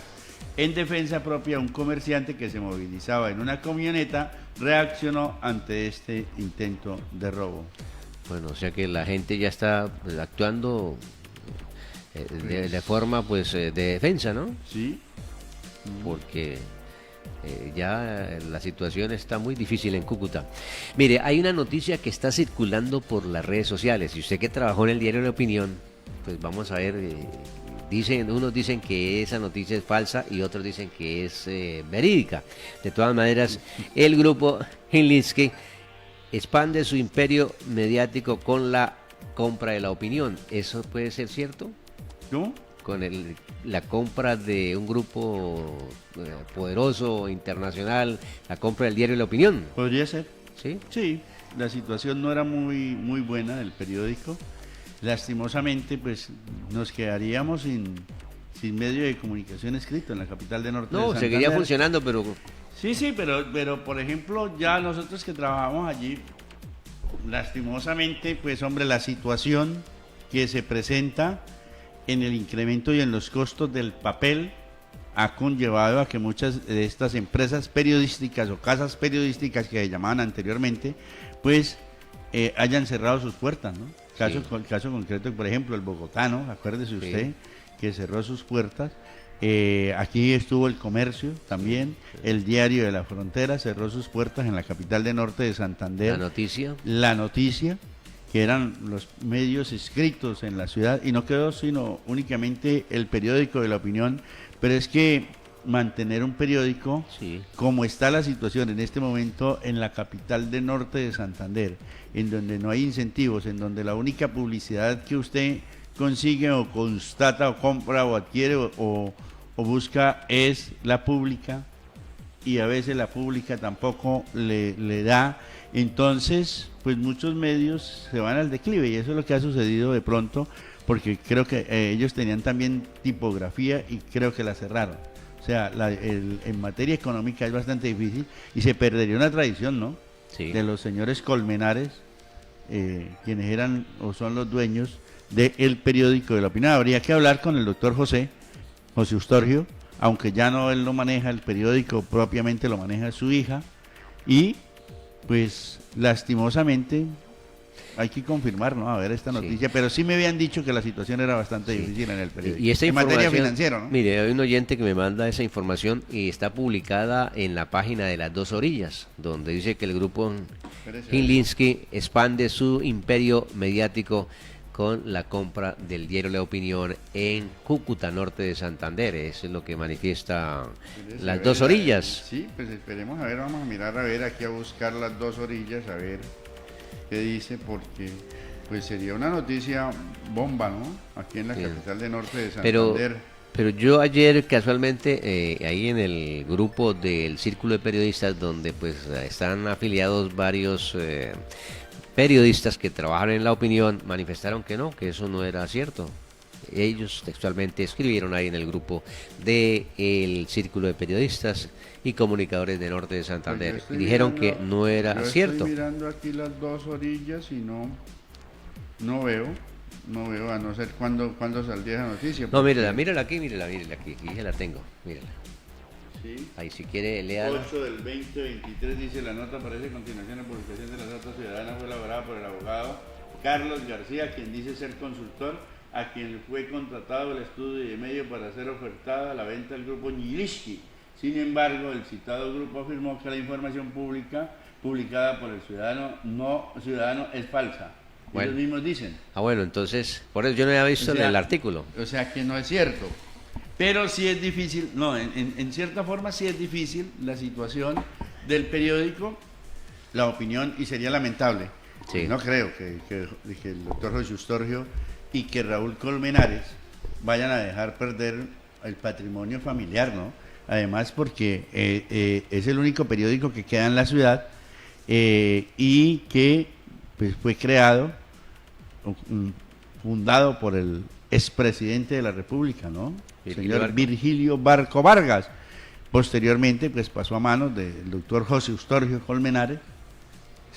En defensa propia, un comerciante que se movilizaba en una camioneta reaccionó ante este intento de robo. Bueno, o sea que la gente ya está actuando de forma pues de defensa, ¿no? Sí. Porque ya la situación está muy difícil en Cúcuta. Mire, hay una noticia que está circulando por las redes sociales y usted que trabajó en el diario La Opinión, pues vamos a ver, unos dicen que esa noticia es falsa y otros dicen que es verídica. De todas maneras, el grupo Hinlinsky expande su imperio mediático con la compra de La Opinión. ¿Eso puede ser cierto? ¿Cómo? Con la compra de un grupo poderoso, internacional, la compra del diario La Opinión. Podría ser. ¿Sí? Sí, la situación no era muy buena del periódico. Lastimosamente, pues nos quedaríamos sin medio de comunicación escrito en la capital de Norte de Santander. Seguiría funcionando, pero... Sí, pero por ejemplo, ya nosotros que trabajamos allí, lastimosamente, pues hombre, la situación que se presenta en el incremento y en los costos del papel ha conllevado a que muchas de estas empresas periodísticas o casas periodísticas que se llamaban anteriormente, pues hayan cerrado sus puertas, ¿no? Caso concreto, por ejemplo, el bogotano, acuérdese usted, que cerró sus puertas. Aquí estuvo el Comercio también, el Diario de la Frontera cerró sus puertas en la capital de Norte de Santander. La Noticia, que eran los medios escritos en la ciudad, y no quedó sino únicamente el periódico de La Opinión, pero es que mantener un periódico, como está la situación en este momento en la capital de Norte de Santander, en donde no hay incentivos, en donde la única publicidad que usted consigue o constata o compra o adquiere o busca es la pública, y a veces la pública tampoco le da, entonces pues muchos medios se van al declive, y eso es lo que ha sucedido de pronto, porque creo que ellos tenían también tipografía y creo que la cerraron. O sea, en materia económica es bastante difícil y se perdería una tradición, ¿no? de los señores Colmenares, quienes eran o son los dueños del periódico de La Opinión. Habría que hablar con el doctor José Ustorgio, aunque ya no él lo maneja, el periódico propiamente lo maneja su hija, y pues lastimosamente hay que confirmar, ¿no? A ver esta noticia, pero sí me habían dicho que la situación era bastante difícil en el periódico. Y esta en materia información, financiera, ¿no? Mire, hay un oyente que me manda esa información y está publicada en la página de Las Dos Orillas, donde dice que el grupo Gilinski expande su imperio mediático con la compra del diario La Opinión en Cúcuta, norte de Santander. Eso es lo que manifiesta Las Dos Orillas. Sí, pues esperemos, a ver, vamos a mirar, a ver, aquí a buscar Las Dos Orillas, a ver qué dice, porque pues sería una noticia bomba, ¿no? Aquí en la capital de norte de Santander. Pero yo ayer casualmente ahí en el grupo del Círculo de Periodistas, donde pues están afiliados varios periodistas que trabajan en La Opinión, manifestaron que no, que eso no era cierto. Ellos textualmente escribieron ahí en el grupo del Círculo de Periodistas y Comunicadores de Norte de Santander, y dijeron que no era cierto. Estoy mirando aquí Las Dos Orillas y no veo, a no ser cuándo saldría esa noticia. No, mírela aquí, aquí ya la tengo, mírela. Sí. Ahí si quiere léala. 8 del 2023 dice: la nota aparece a continuación en publicación de la nota ciudadana, fue elaborada por el abogado Carlos García, quien dice ser consultor, a quien fue contratado el estudio de medio para ser ofertada la venta del grupo Gilinski. Sin embargo, el citado grupo afirmó que la información publicada por el ciudadano es falsa. Bueno. Ellos mismos dicen. Bueno, entonces, por eso yo no había visto el artículo. O sea que no es cierto. Pero sí es difícil, en cierta forma sí es difícil la situación del periódico La Opinión, y sería lamentable. Sí. No creo que el doctor José Ustorgio y que Raúl Colmenares vayan a dejar perder el patrimonio familiar, ¿no? Además porque es el único periódico que queda en la ciudad y que pues, fue fundado por el expresidente de la República, ¿no? Señor Virgilio Barco Vargas. Posteriormente pues pasó a manos del doctor José Ustorgio Colmenares,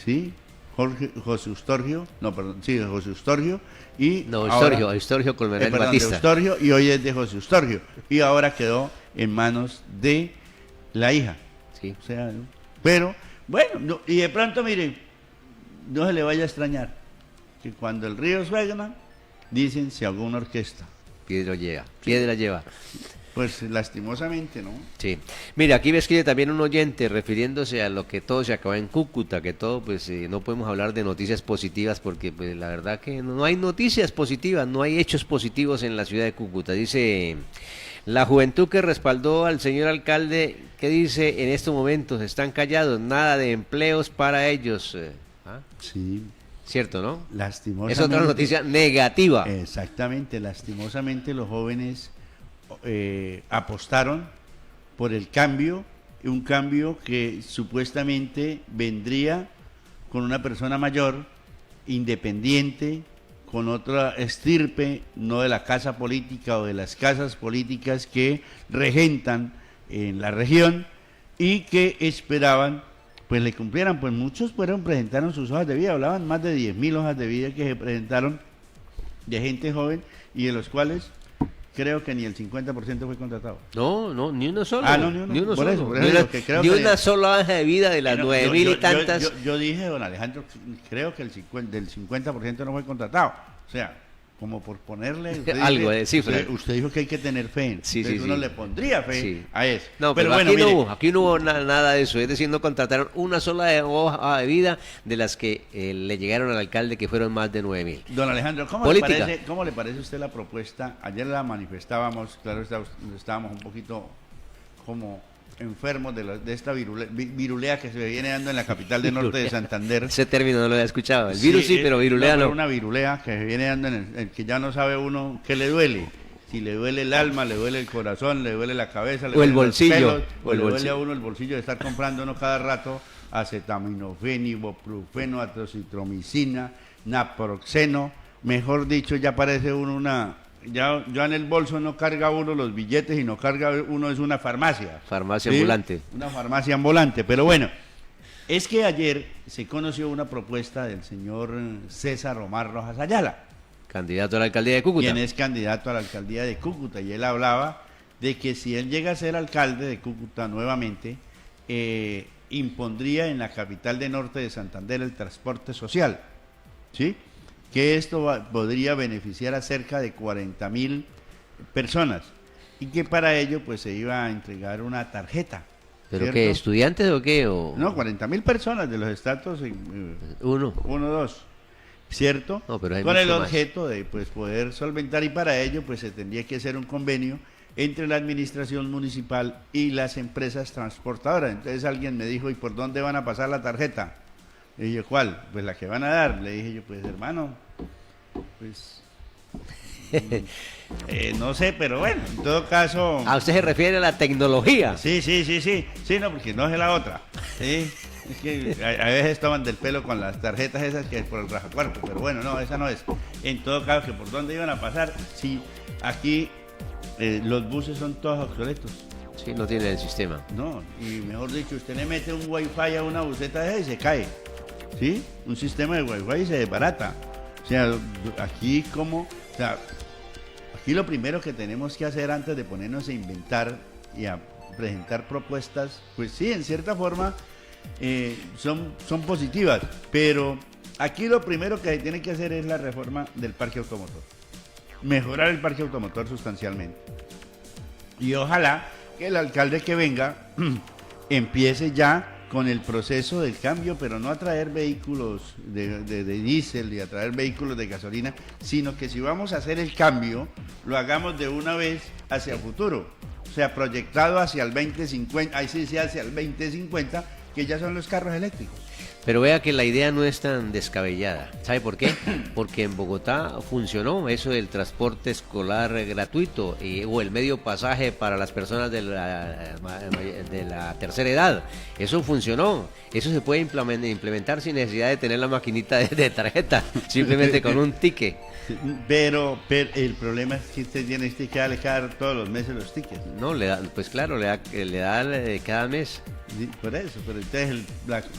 ¿sí? José Ustorgio y Ustorgio Colmenares Batista. Ustorgio, y hoy es de José Ustorgio, y ahora quedó en manos de la hija. Sí. O sea, pero bueno, y de pronto miren, no se le vaya a extrañar que cuando el río suena, dicen se ahogó una orquesta. Piedra lleva. Pues lastimosamente, ¿no? Sí. Mira, aquí me escribe también un oyente refiriéndose a lo que todo se acabó en Cúcuta, que todo, pues no podemos hablar de noticias positivas porque pues la verdad que no hay noticias positivas, no hay hechos positivos en la ciudad de Cúcuta. Dice, la juventud que respaldó al señor alcalde, ¿qué dice en estos momentos? Están callados, nada de empleos para ellos. Sí. Cierto, ¿no? Lastimosamente. Es otra noticia negativa. Exactamente, lastimosamente los jóvenes apostaron por el cambio, un cambio que supuestamente vendría con una persona mayor, independiente, con otra estirpe, no de la casa política o de las casas políticas que regentan en la región y que esperaban pues le cumplieran. Pues muchos presentaron sus hojas de vida, hablaban más de 10.000 hojas de vida que se presentaron de gente joven y de los cuales creo que ni el 50% fue contratado. No, ni uno solo. No, ni uno. Por eso, ni una sola hoja de vida de las 9.000 y tantas. Yo dije, don Alejandro, creo que del 50% no fue contratado. O sea, como por ponerle algo de cifra. Usted dijo que hay que tener fe. Uno le pondría fe a eso. No, pero bueno, aquí no hubo nada de eso. Es decir, no contrataron una sola hoja de vida de las que le llegaron al alcalde, que fueron más de 9.000. Don Alejandro, ¿cómo le parece a usted la propuesta? Ayer la manifestábamos, claro, estábamos un poquito como enfermos de esta virulea que se viene dando en la capital del norte de Santander. Ese término no lo había escuchado. El virus sí, pero virulea no. Una virulea que se viene dando en el que ya no sabe uno qué le duele. Si le duele el alma, le duele el corazón, le duele la cabeza, le duele el bolsillo, los pelos, o le duele a uno el bolsillo de estar comprando uno cada rato acetaminofén, ibuprofeno, atrocitromicina, naproxeno. Mejor dicho, ya parece uno ya en el bolso no carga uno los billetes y no carga uno, es una farmacia. Farmacia ambulante. Una farmacia ambulante, pero bueno, Es que ayer se conoció una propuesta del señor César Omar Rojas Ayala, candidato a la alcaldía de Cúcuta. Quien es candidato a la alcaldía de Cúcuta, y él hablaba de que si él llega a ser alcalde de Cúcuta nuevamente, impondría en la capital de Norte de Santander el transporte social, ¿sí? Que esto podría beneficiar a cerca de 40.000 personas, y que para ello pues se iba a entregar una tarjeta. ¿Pero ¿cierto? qué, estudiantes o qué? O... No, 40.000 personas de los estratos 1, 2, ¿cierto? No, pero hay con el mucho más. objeto de pues poder solventar, y para ello pues se tendría que hacer un convenio entre la administración municipal y las empresas transportadoras. Entonces alguien me dijo, ¿y por dónde van a pasar la tarjeta? Le dije, ¿cuál? Pues la que van a dar. Le dije yo, pues hermano, pues no sé, pero bueno, en todo caso... ¿A usted se refiere a la tecnología? Sí, no, porque no es la otra. ¿Sí? Es que a veces toman del pelo con las tarjetas esas que es por el rajacuerpo, pero bueno, no, esa no es. En todo caso, que por dónde iban a pasar, si aquí los buses son todos obsoletos. Sí, no tiene el sistema. No, y mejor dicho, usted le mete un wifi a una buseta de esa y se cae. ¿Sí? Un sistema de wifi y se desbarata. O sea, aquí aquí lo primero que tenemos que hacer antes de ponernos a inventar y a presentar propuestas, pues sí, en cierta forma son positivas, pero aquí lo primero que se tiene que hacer es la reforma del parque automotor. Mejorar el parque automotor sustancialmente. Y ojalá que el alcalde que venga empiece ya con el proceso del cambio, pero no a traer vehículos de diésel y a traer vehículos de gasolina, sino que si vamos a hacer el cambio, lo hagamos de una vez hacia el futuro, o sea, proyectado hacia el 2050, ahí sí, hacia el 2050, que ya son los carros eléctricos. Pero vea que la idea no es tan descabellada. ¿Sabe por qué? Porque en Bogotá funcionó eso del transporte escolar gratuito o el medio pasaje para las personas de la tercera edad. Eso funcionó. Eso se puede implementar sin necesidad de tener la maquinita de tarjeta, simplemente con un ticket. Pero el problema es que usted tiene que darle todos los meses los tickets. No, pues claro, le da cada mes. Sí, por eso, pero entonces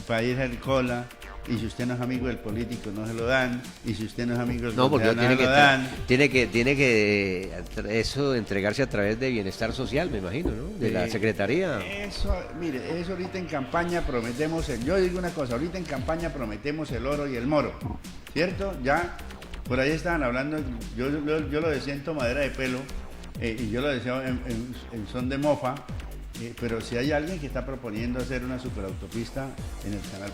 para ir al cola, y si usted no es amigo del político no se lo dan, y si usted no es amigo del concejal no se lo dan. Tiene que eso entregarse a través de Bienestar Social, me imagino, ¿no? De la Secretaría. Eso, mire, eso ahorita en campaña prometemos, yo digo una cosa, ahorita en campaña prometemos el oro y el moro, ¿cierto? Ya, por ahí estaban hablando, yo lo decía en tomadera de pelo, y yo lo decía en son de mofa, pero si hay alguien que está proponiendo hacer una superautopista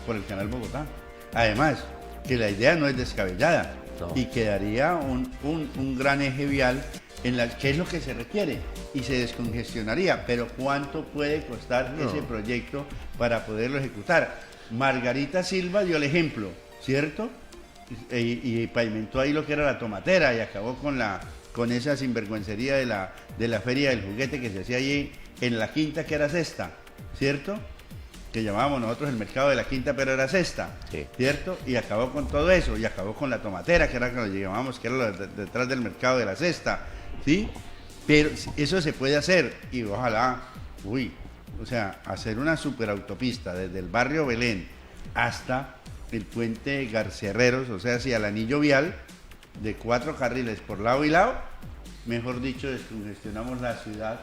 por el canal Bogotá. Además, que la idea no es descabellada, y quedaría un gran eje vial que es lo que se requiere, y se descongestionaría. Pero ¿cuánto puede costar ese proyecto para poderlo ejecutar? Margarita Silva dio el ejemplo, ¿cierto? Y pavimentó ahí lo que era la tomatera y acabó con esa sinvergüencería de la feria del juguete que se hacía allí en la quinta, que era Sexta, ¿cierto? Que llamábamos nosotros el mercado de la quinta, pero era Sexta, sí. ¿Cierto? Y acabó con todo eso, y acabó con la tomatera, que era lo que llamábamos, que era detrás del mercado de la Sexta, ¿sí? Pero eso se puede hacer, y ojalá, hacer una superautopista desde el barrio Belén hasta el puente García Herreros, o sea, hacia el anillo vial, de 4 carriles por lado y lado, mejor dicho, descongestionamos la ciudad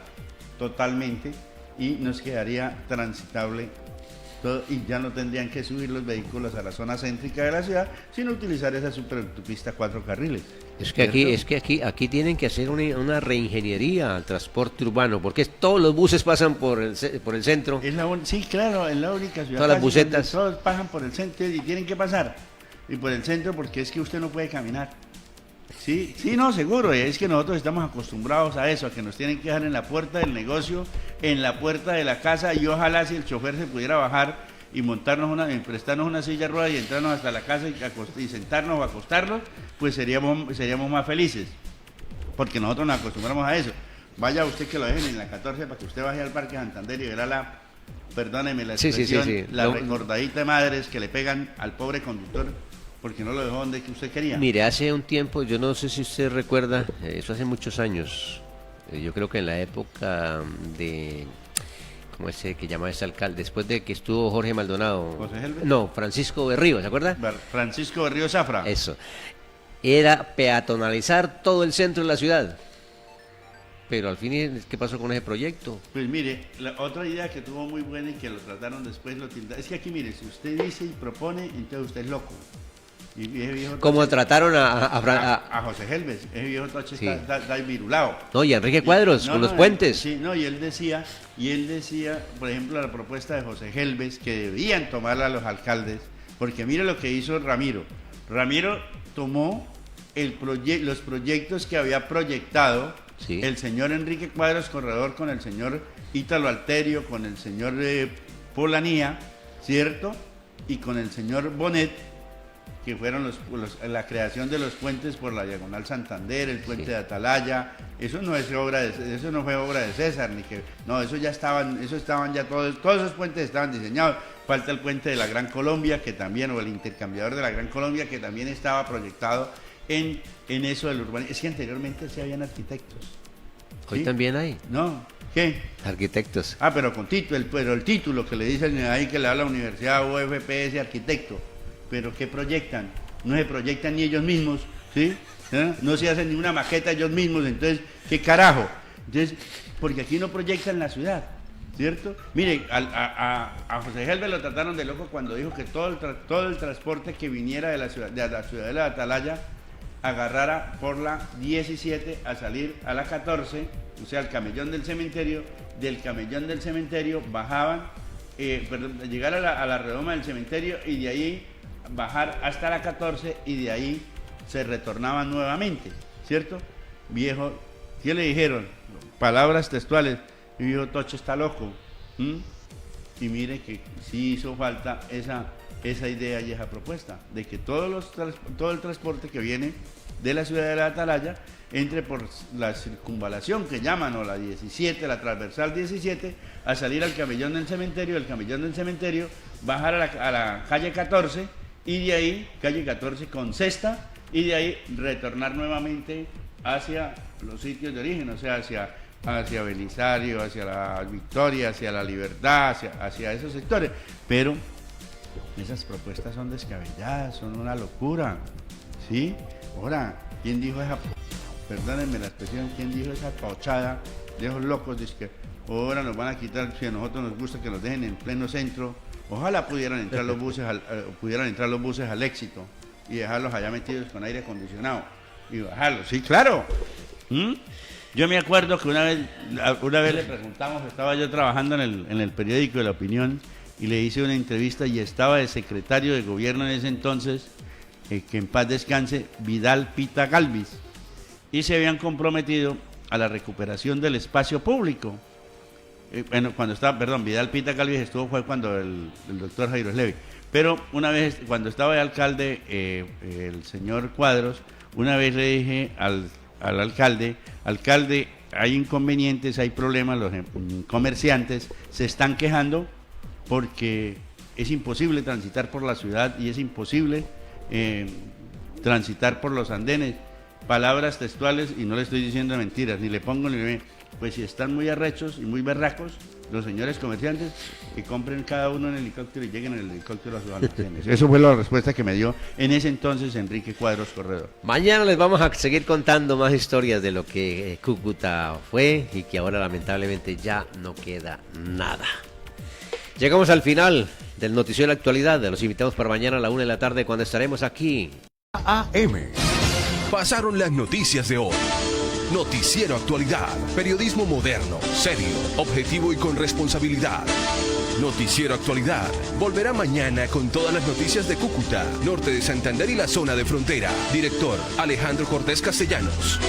totalmente y nos quedaría transitable todo, y ya no tendrían que subir los vehículos a la zona céntrica de la ciudad, sino utilizar esa superautopista 4 carriles. Es que aquí tienen que hacer una reingeniería al transporte urbano, porque todos los buses pasan por el centro. Sí, claro, en la única ciudad. Todas las busetas. Todos pasan por el centro y tienen que pasar. Y por el centro, porque es que usted no puede caminar. Sí, no, seguro, es que nosotros estamos acostumbrados a eso, a que nos tienen que dejar en la puerta del negocio, en la puerta de la casa, y ojalá si el chofer se pudiera bajar y prestarnos una silla de ruedas y entrarnos hasta la casa y sentarnos o acostarnos, pues seríamos más felices, porque nosotros nos acostumbramos a eso. Vaya usted que lo dejen en la 14 para que usted baje al Parque Santander y verá perdóneme la expresión, la recordadita de madres que le pegan al pobre conductor porque no lo dejó donde usted quería. Mire, hace un tiempo, yo no sé si usted recuerda, eso hace muchos años, yo creo que en la época de ¿Cómo es que llama ese alcalde? Después de que estuvo Jorge Maldonado. ¿José Helves? No, Francisco Berrío, ¿se acuerda? Francisco Berrío Zafra. Eso. Era peatonalizar todo el centro de la ciudad. Pero al fin, ¿qué pasó con ese proyecto? Pues mire, la otra idea que tuvo muy buena y que lo trataron después, lo tildaron. Es que aquí, mire, si usted dice y propone, entonces usted es loco. Y ese viejo Como Toche, trataron a José Helves, ese viejo Toche sí. está virulado. No, y a Enrique Cuadros, con los puentes. Sí, no, y él decía, por ejemplo, la propuesta de José Helves, que debían tomarla los alcaldes, porque mire lo que hizo Ramiro. Ramiro tomó los proyectos que había proyectado el señor Enrique Cuadros Corredor con el señor Ítalo Alterio, con el señor Polanía, ¿cierto? Y con el señor Bonet, que fueron la creación de los puentes por la Diagonal Santander, el puente de Atalaya. Eso no fue obra de César, eso estaban ya todos esos puentes estaban diseñados. Falta el puente de la Gran Colombia, que también, o el intercambiador de la Gran Colombia, que también estaba proyectado en eso del urbanismo. Es que anteriormente sí habían arquitectos. Hoy también hay. No, ¿qué? Arquitectos. Pero con título, pero el título que le dicen ahí que le da la universidad UFPS arquitecto. Pero ¿qué proyectan? No se proyectan ni ellos mismos, ¿sí? No se hacen ni una maqueta ellos mismos, entonces, ¿qué carajo? Entonces, porque aquí no proyectan la ciudad, ¿cierto? Mire, a José Helves lo trataron de loco cuando dijo que todo el transporte que viniera de la ciudadela de Atalaya agarrara por la 17 a salir a la 14, o sea, al camellón del cementerio. Del camellón del cementerio bajaban, llegar a la redoma del cementerio y de ahí bajar hasta la 14 y de ahí se retornaban nuevamente, ¿cierto? Viejo, ¿qué le dijeron? Palabras textuales, mi viejo Toche está loco. Y mire que sí hizo falta esa idea y esa propuesta, de que todo el transporte que viene de la ciudad de la Atalaya entre por la circunvalación que llaman, o la 17, la transversal 17, a salir al camellón del cementerio, del camellón del cementerio, bajar a la calle 14, y de ahí, calle 14 con Sexta, y de ahí retornar nuevamente hacia los sitios de origen, o sea, hacia Belisario, hacia la Victoria, hacia la Libertad, hacia esos sectores. Pero esas propuestas son descabelladas, son una locura, ¿sí? Ahora, ¿quién dijo perdónenme la expresión, quién dijo esa pochada de esos locos? Dice que ahora nos van a quitar, si a nosotros nos gusta que nos dejen en pleno centro. Ojalá pudieran entrar los buses al Éxito y dejarlos allá metidos con aire acondicionado y bajarlos. Sí, claro. Yo me acuerdo que una vez le preguntamos, estaba yo trabajando en el periódico de La Opinión y le hice una entrevista y estaba el secretario de gobierno en ese entonces, que en paz descanse, Vidal Pita Galvis, y se habían comprometido a la recuperación del espacio público. Vidal Pita Galvis fue cuando el doctor Jairo Slevi. Pero una vez, cuando estaba de alcalde, el señor Cuadros, una vez le dije al alcalde, hay inconvenientes, hay problemas, los comerciantes se están quejando porque es imposible transitar por la ciudad y es imposible transitar por los andenes. Palabras textuales, y no le estoy diciendo mentiras, ni le pongo ni me... Pues si están muy arrechos y muy berracos, los señores comerciantes, que compren cada uno en helicóptero y lleguen en el helicóptero a sus almacenes. Eso fue la respuesta que me dio en ese entonces Enrique Cuadros Corredor. Mañana les vamos a seguir contando más historias de lo que Cúcuta fue y que ahora lamentablemente ya no queda nada. Llegamos al final del Noticiero de la Actualidad. Los invitamos para mañana a la 1 de la tarde cuando estaremos aquí. AM. Pasaron las noticias de hoy. Noticiero Actualidad. Periodismo moderno, serio, objetivo y con responsabilidad. Noticiero Actualidad volverá mañana con todas las noticias de Cúcuta, norte de Santander y la zona de frontera. Director Alejandro Cortés Castellanos.